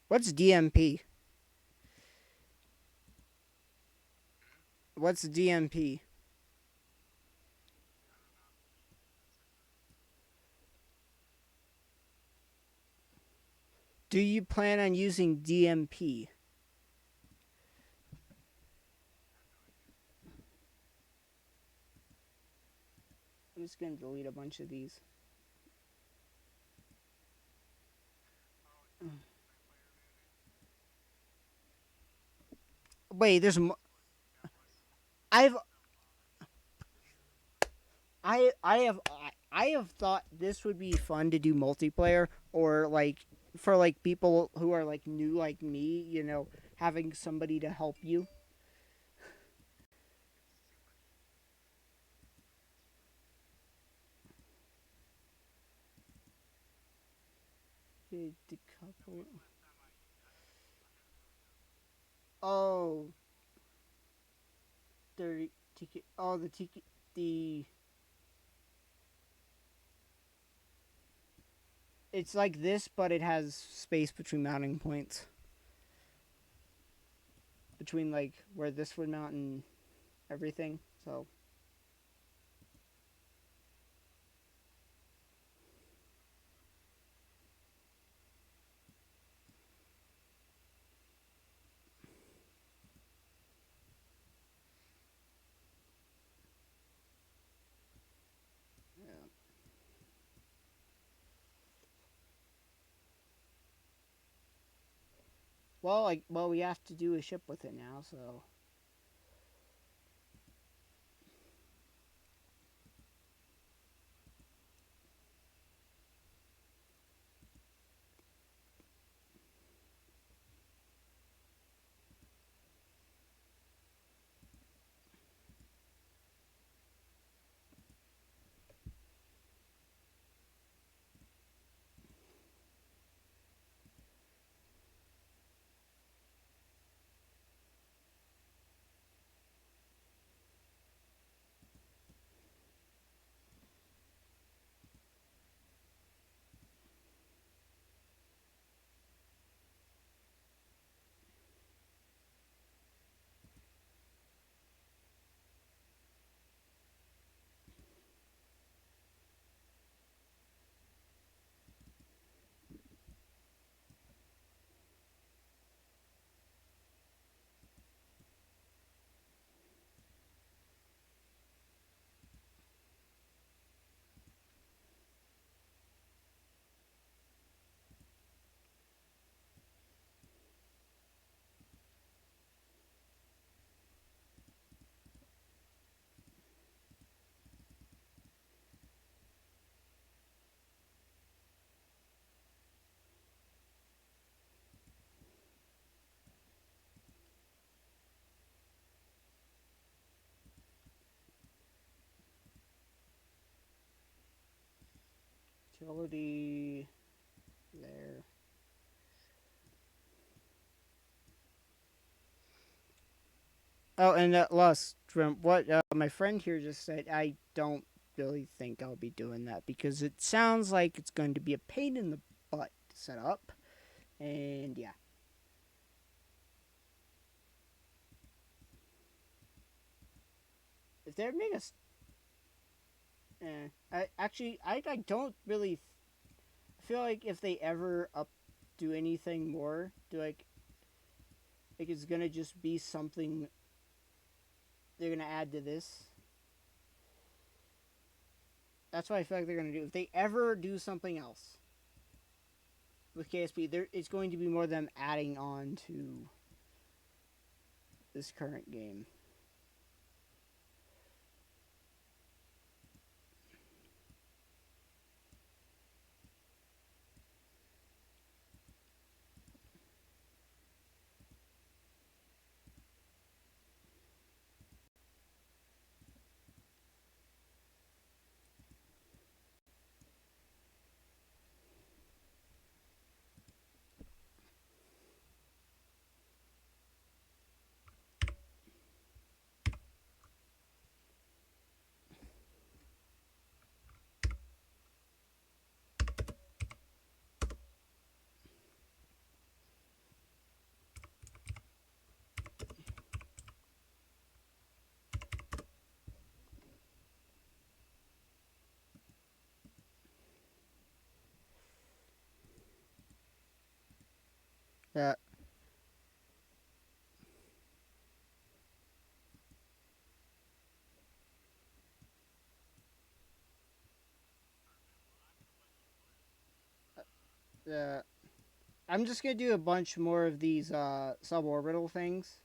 What's DMP? What's DMP? Do you plan on using DMP? I'm just gonna delete a bunch of these. Wait, I've I have thought this would be fun to do multiplayer, or like for like people who are like new like me, having somebody to help you. Decouple. Oh, oh, the it's like this, but it has space between mounting points, between like where this would mount and everything. So yeah. well, we have to do a ship with it now, so utility there. Oh, and Lust, from what my friend here just said, I don't really think I'll be doing that because it sounds like it's going to be a pain in the butt to set up. And yeah, if they're made us, I don't really feel like if they ever up do anything more, do like it's gonna just be something they're gonna add to this. That's what I feel like they're gonna do. If they ever do something else with KSP, there it's going to be more them adding on to this current game. Yeah, yeah. I'm just gonna do a bunch more of these suborbital things,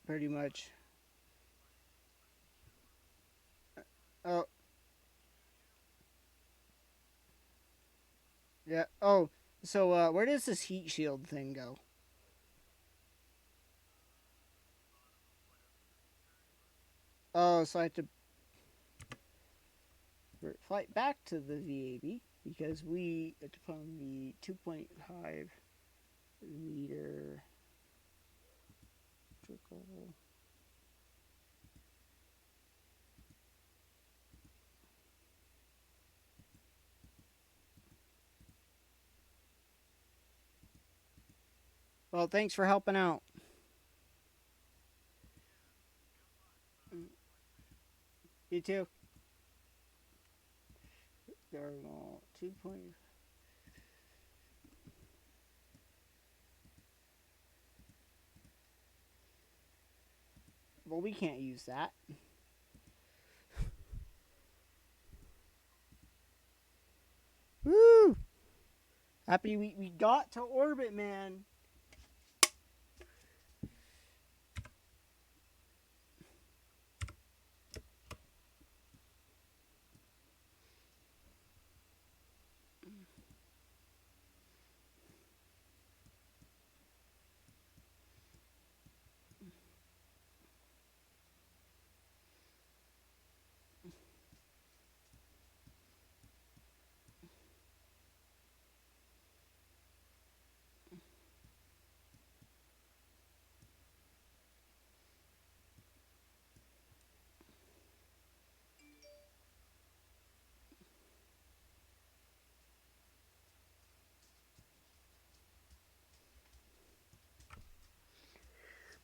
pretty much. Oh, yeah. Oh, so where does this heat shield thing go? Oh, so I have to flight back to the VAB because we have to put on the 2.5 meter trickle. Well, thanks for helping out. You too. Thermal 2. Well, we can't use that. Woo! Happy we got to orbit, man.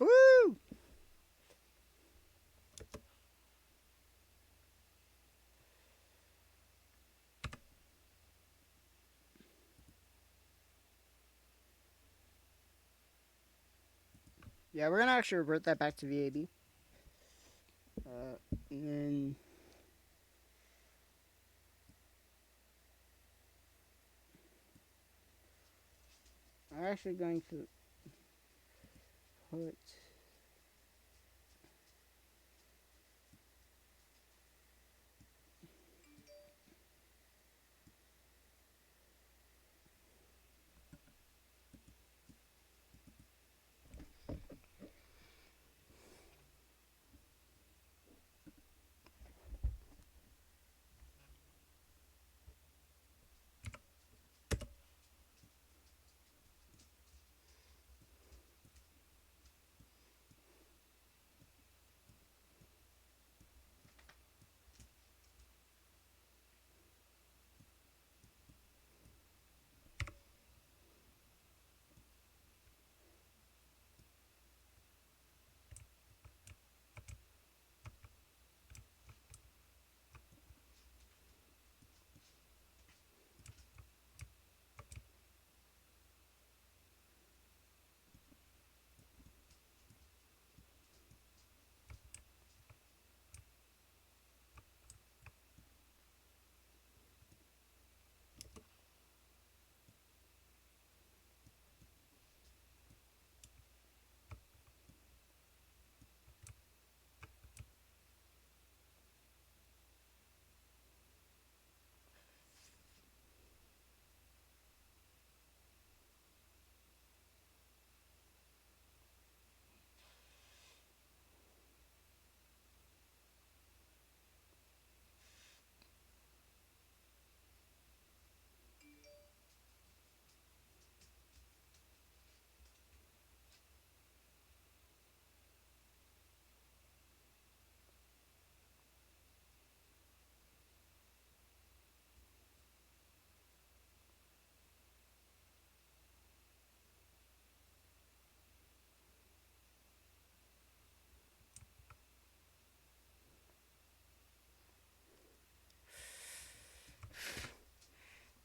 Woo! Yeah, we're gonna actually revert that back to VAB. And then I'm actually going to put.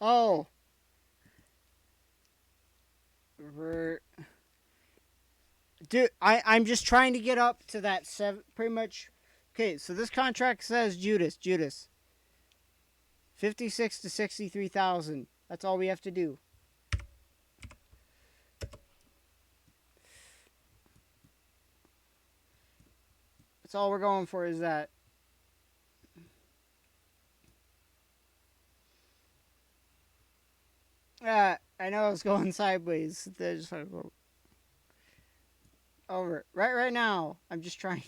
Oh, revert. Dude, I'm just trying to get up to that seven. Pretty much. Okay, so this contract says Judas, 56 to 63,000. That's all we have to do. That's all we're going for is that. I know I was going sideways. They just want to go over. Right now. I'm just trying to.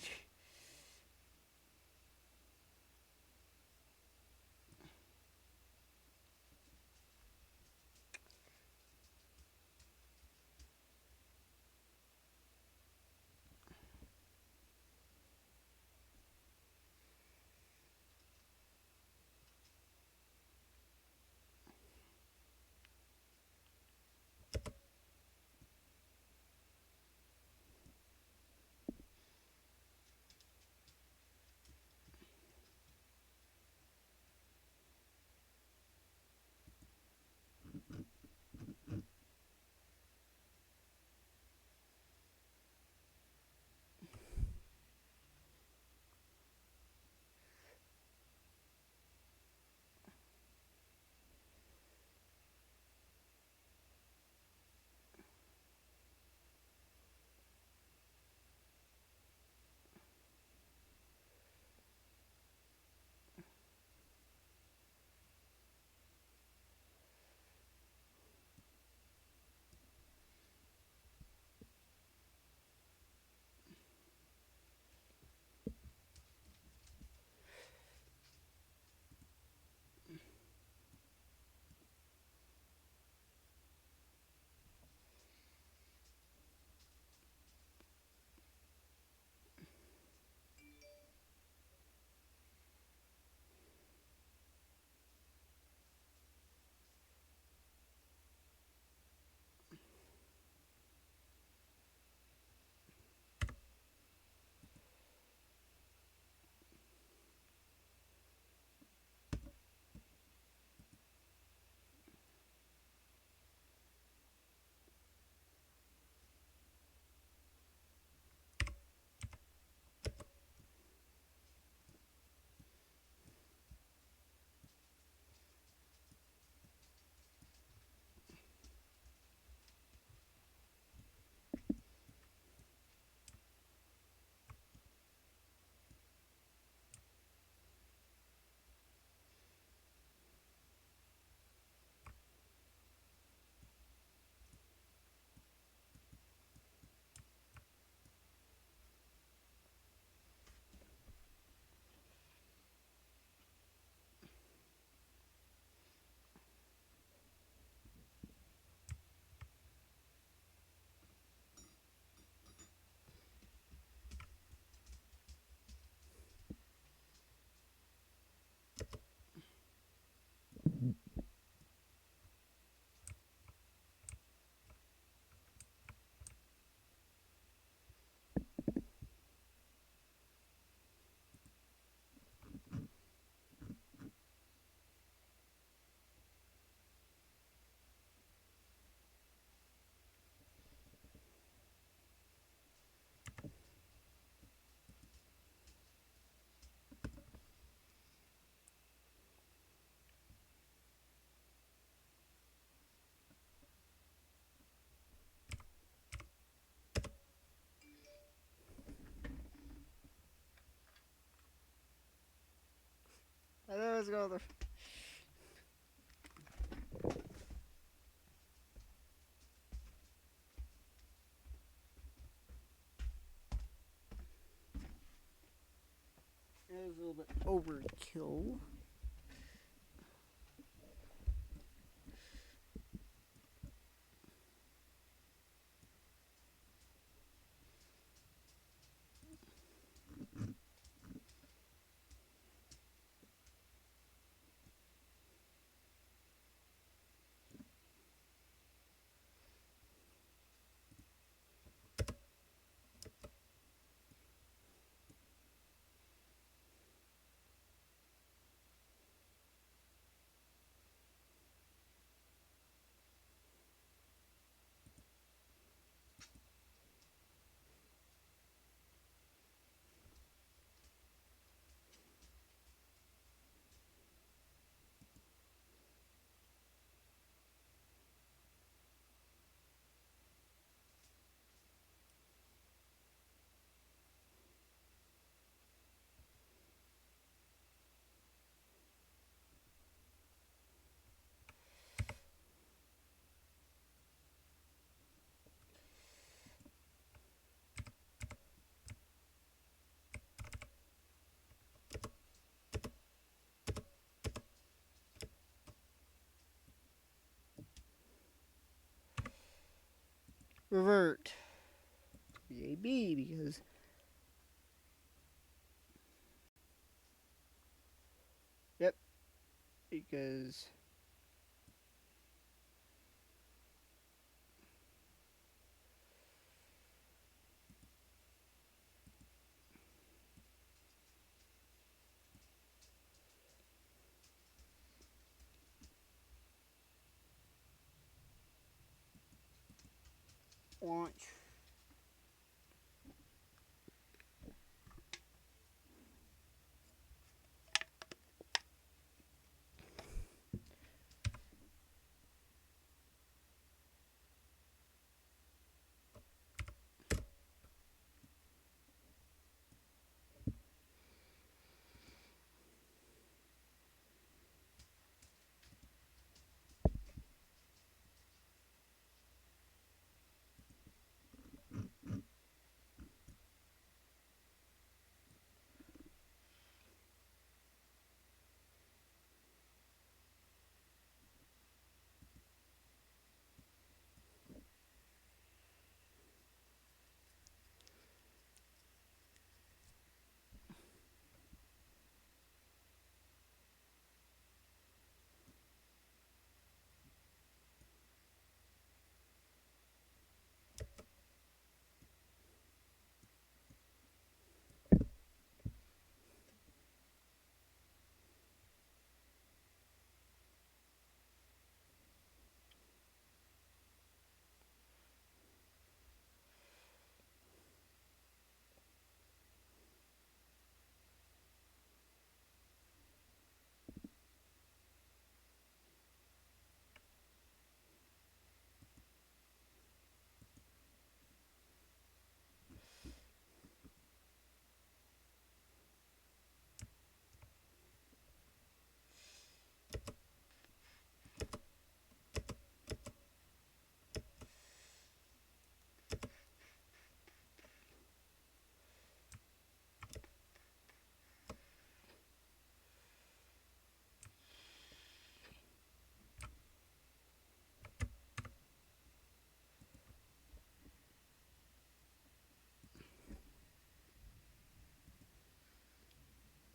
let's go. It was a little bit overkill. Revert. BAB because yep, because launch.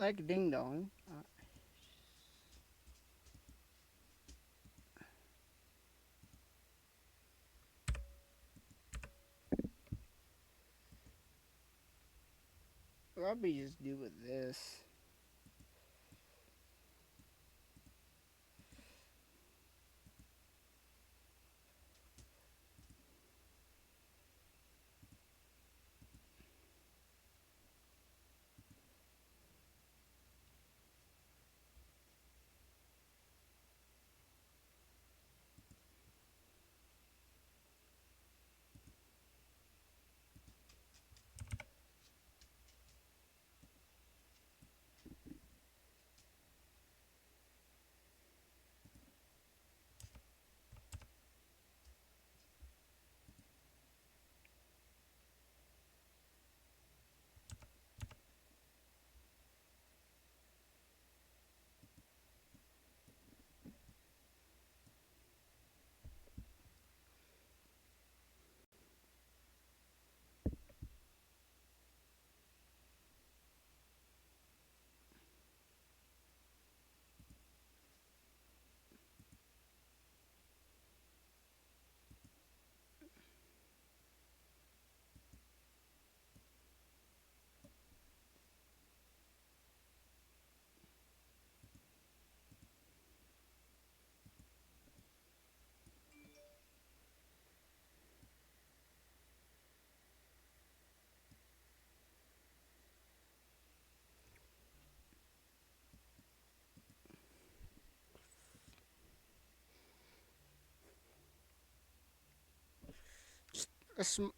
Like ding dong. What I'll be just do with this.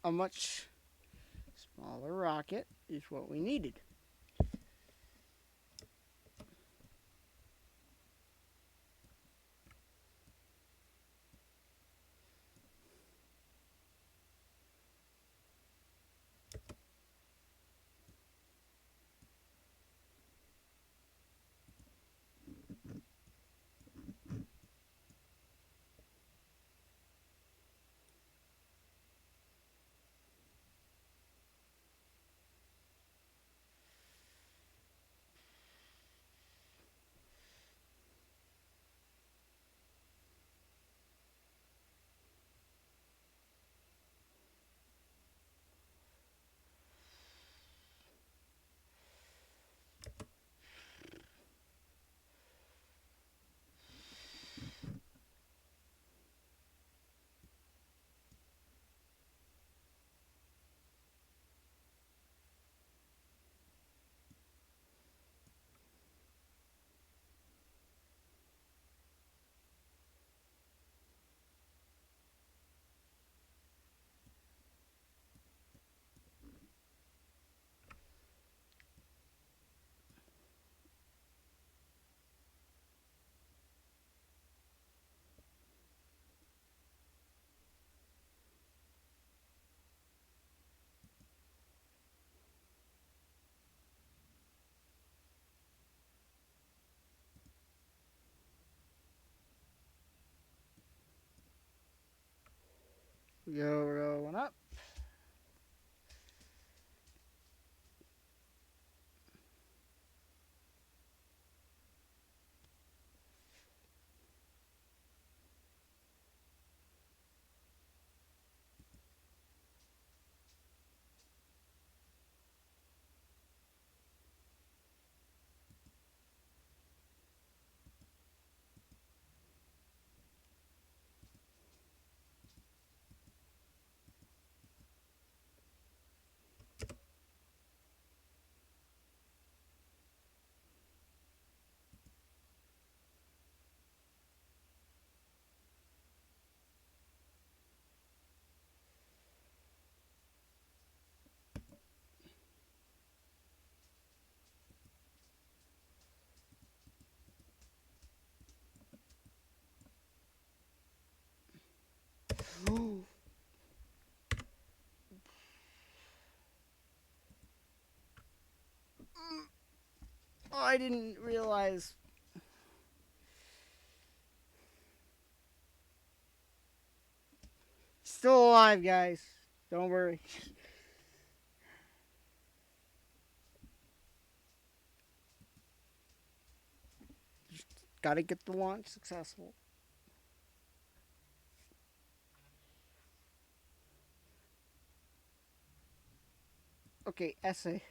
a much smaller rocket is what we needed. Go rolling up. Oh, I didn't realize. Still alive, guys. Don't worry. Gotta get the launch successful. Okay, essay.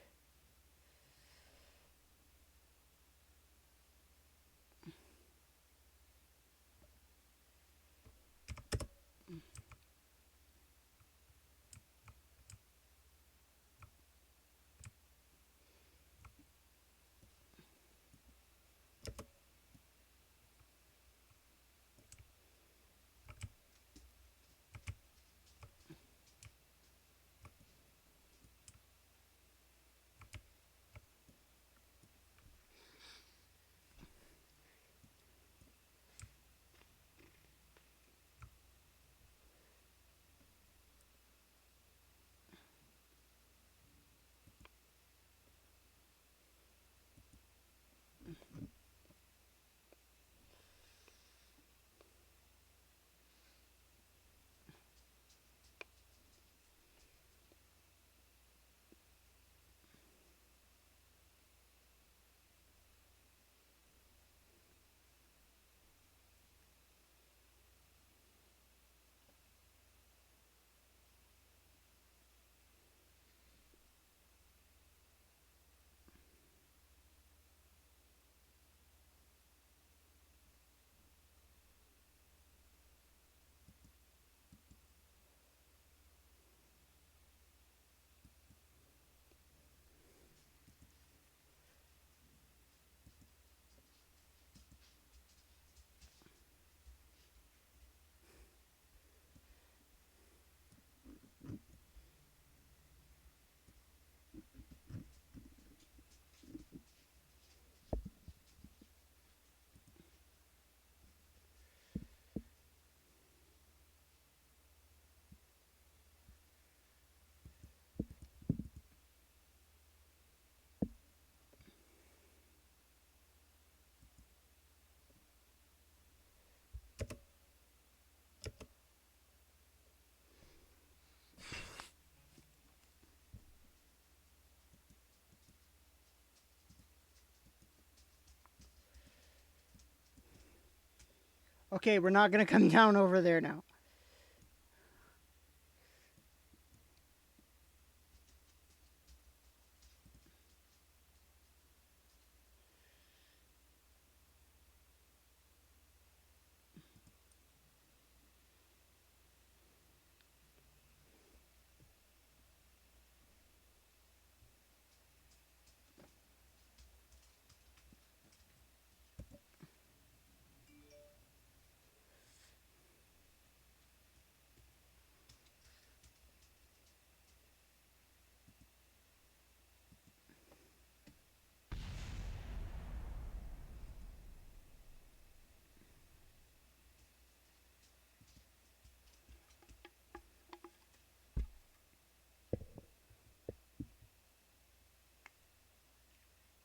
Okay, we're not gonna come down over there now.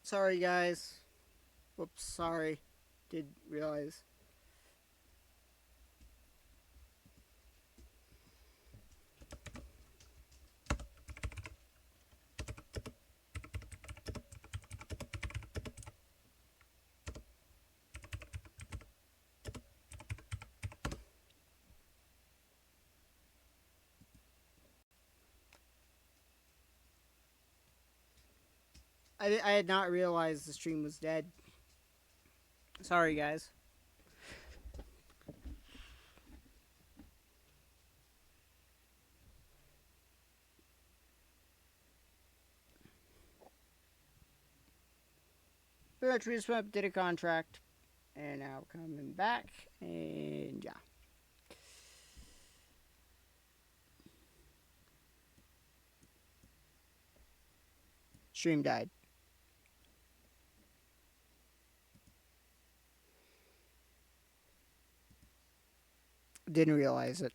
Sorry, guys. Whoops, sorry. Did realize. I had not realized the stream was dead. Sorry, guys. Pretty much we just went up, did a contract, and now coming back, and yeah. Stream died. Didn't realize it.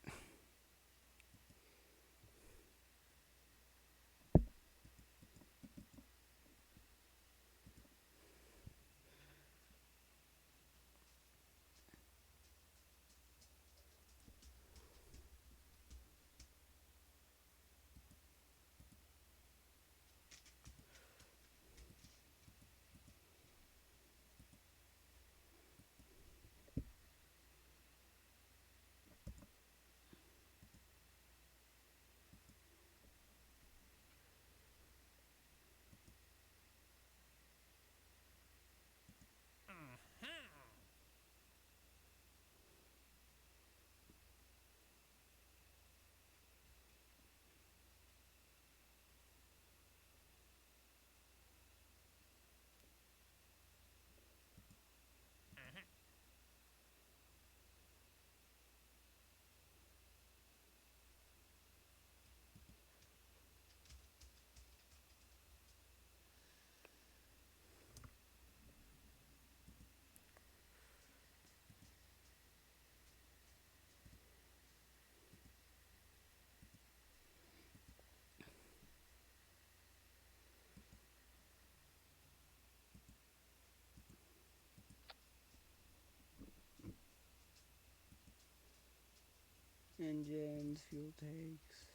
Engines, fuel tanks.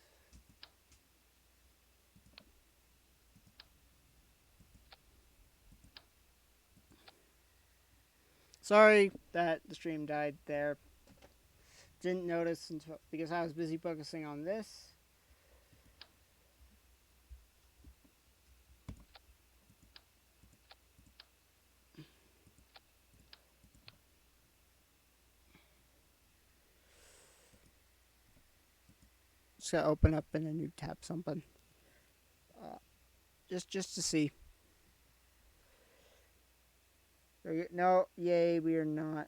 Sorry that the stream died there. Didn't notice until because I was busy focusing on this. Just gotta open up in a new tab something. Just to see. No, yay, we are not.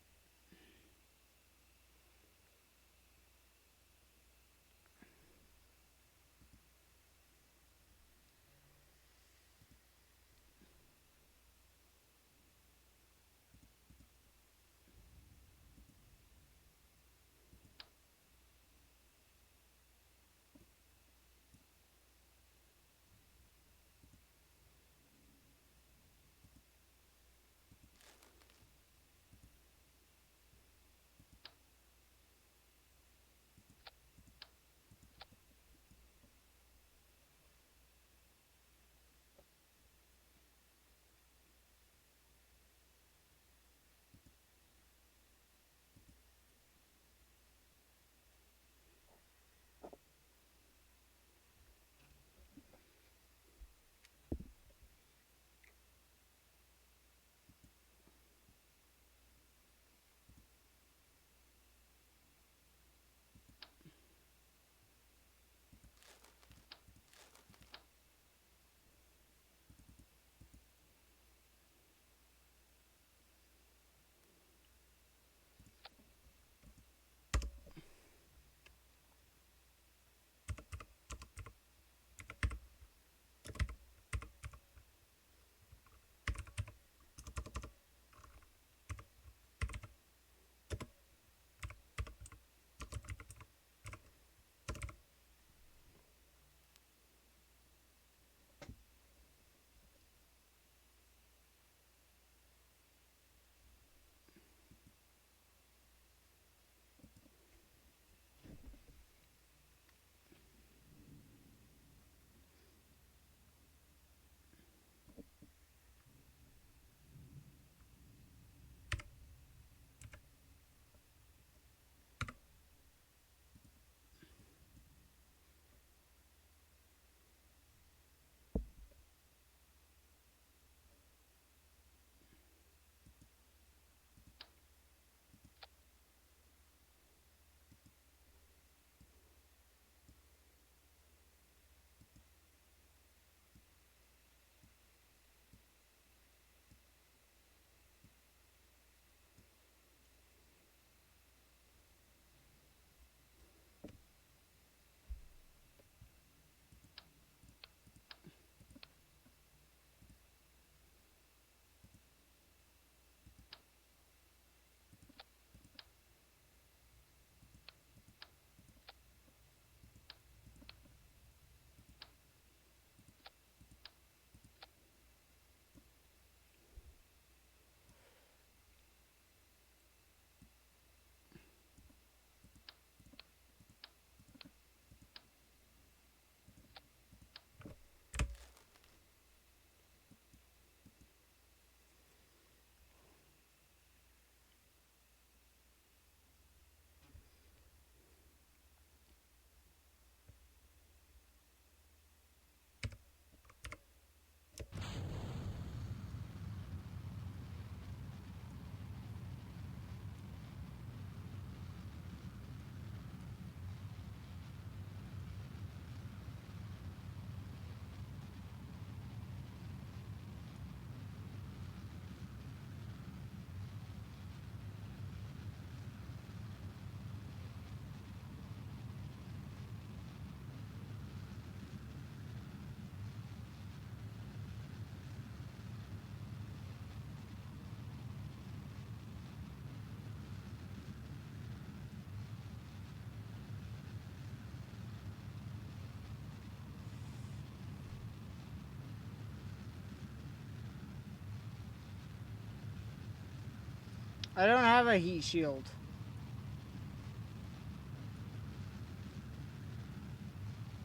I don't have a heat shield.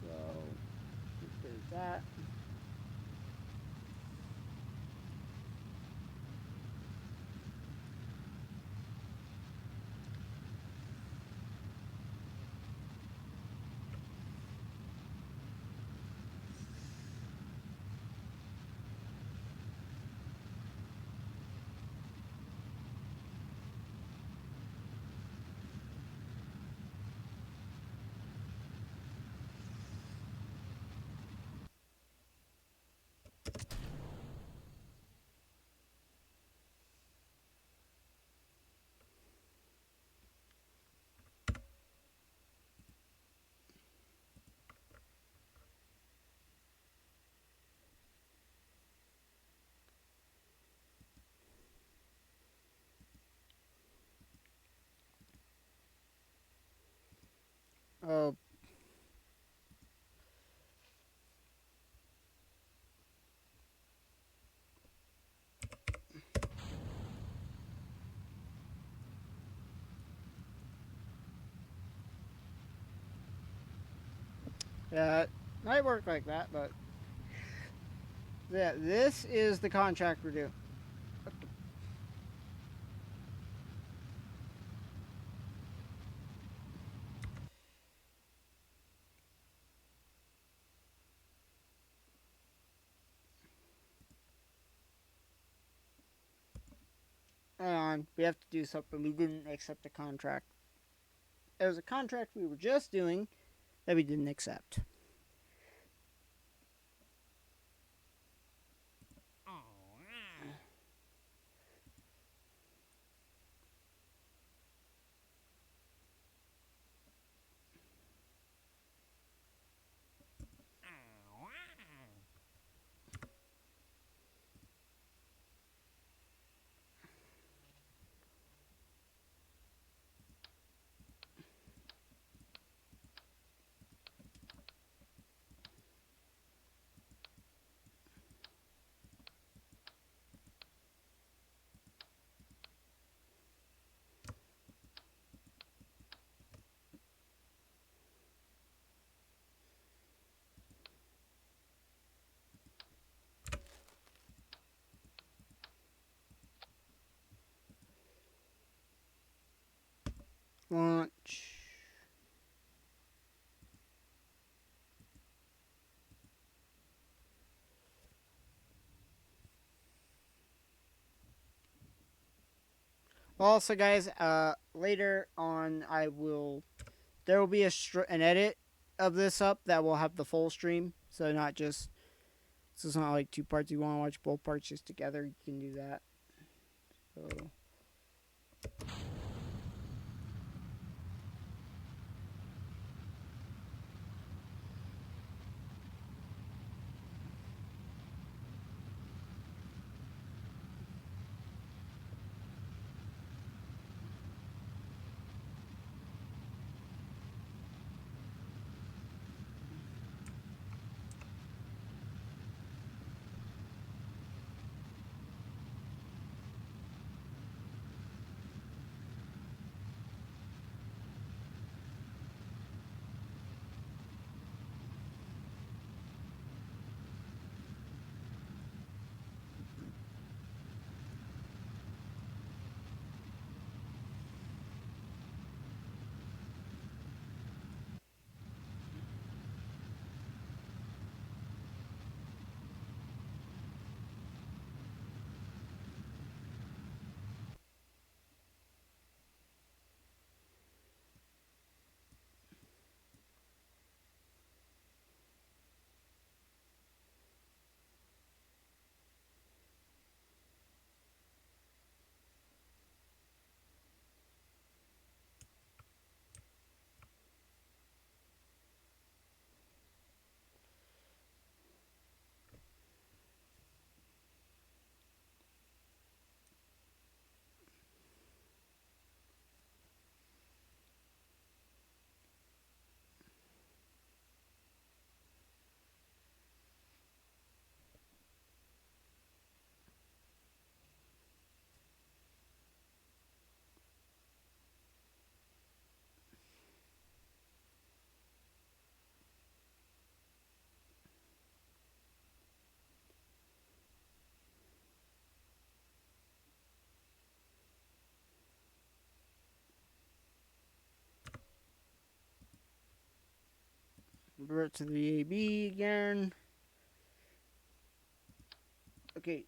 So, there's that. Oh, yeah, it might work like that, but yeah, this is the contract we're doing. Hang on, we have to do something. We didn't accept the contract. It was a contract we were just doing that we didn't accept. Launch. Also, guys, later on, there will be an edit of this up that will have the full stream. So not just, so it's not like two parts. You want to watch both parts just together, you can do that. So. Revert to the AB again. Okay.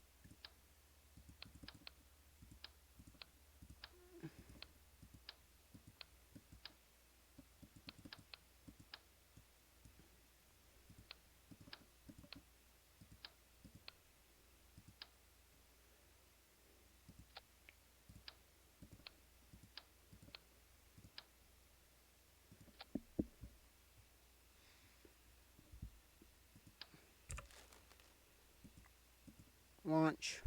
Launch.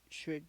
Should.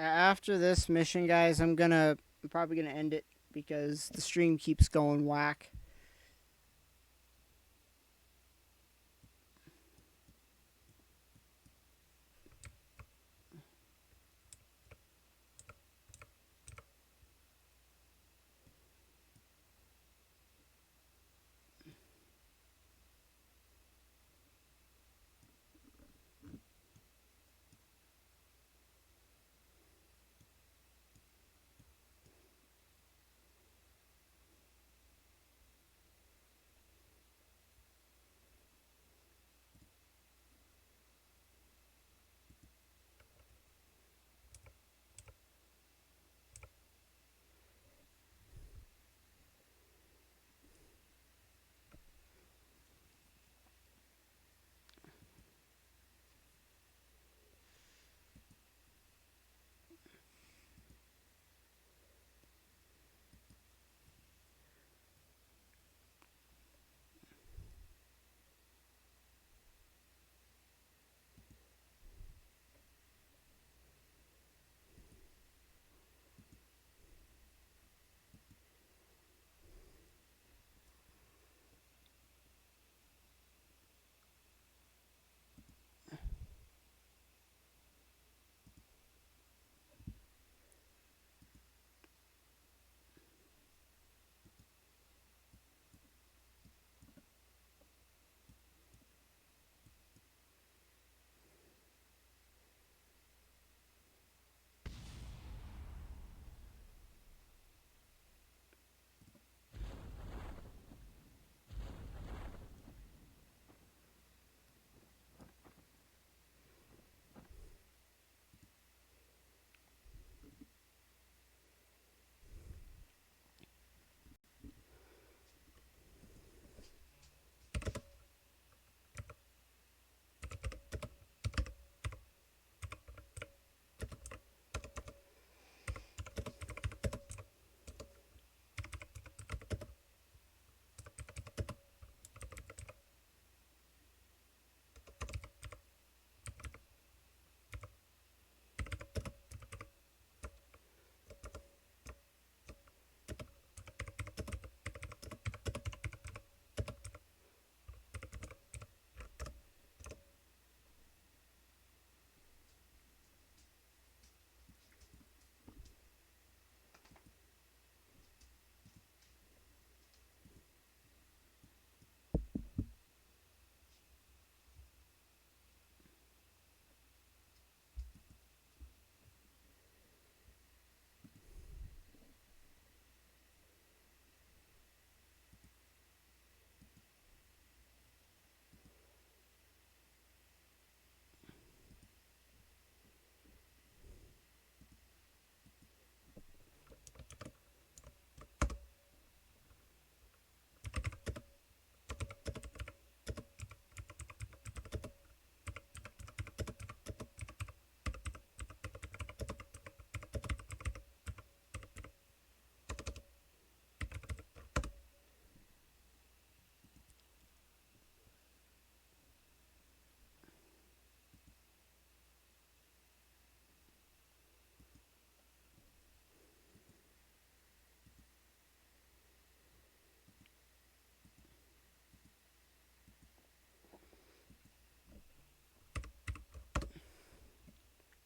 After this mission, guys, I'm probably gonna end it because the stream keeps going whack.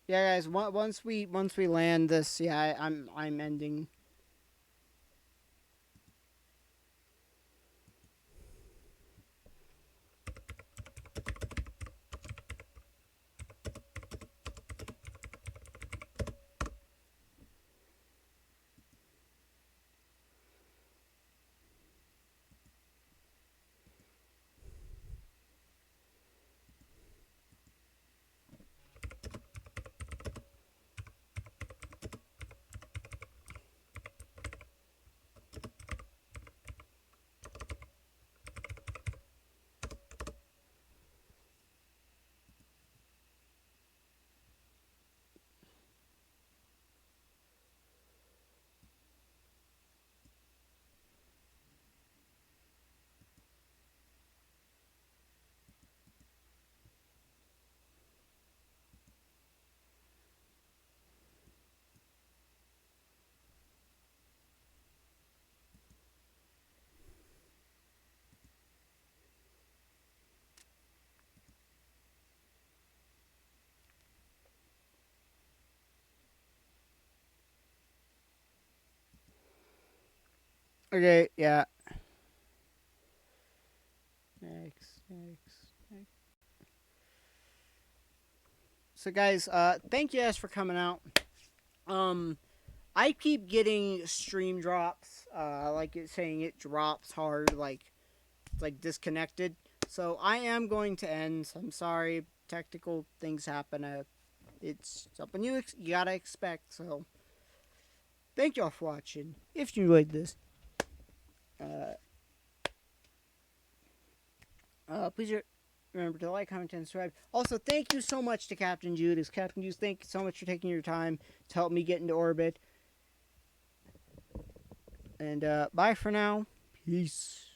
Yeah, guys. Once we land this, yeah, I'm ending. Okay, yeah. Next. So, guys, thank you guys for coming out. Um, I keep getting stream drops. Like it saying it drops hard, like it's like disconnected. So I am going to end. I'm sorry, technical things happen. It's something you gotta expect. So thank y'all for watching. If you enjoyed this, uh, please remember to like, comment, and subscribe. Also, thank you so much to Captain Judas. Captain Judas, thank you so much for taking your time to help me get into orbit. And bye for now. Peace.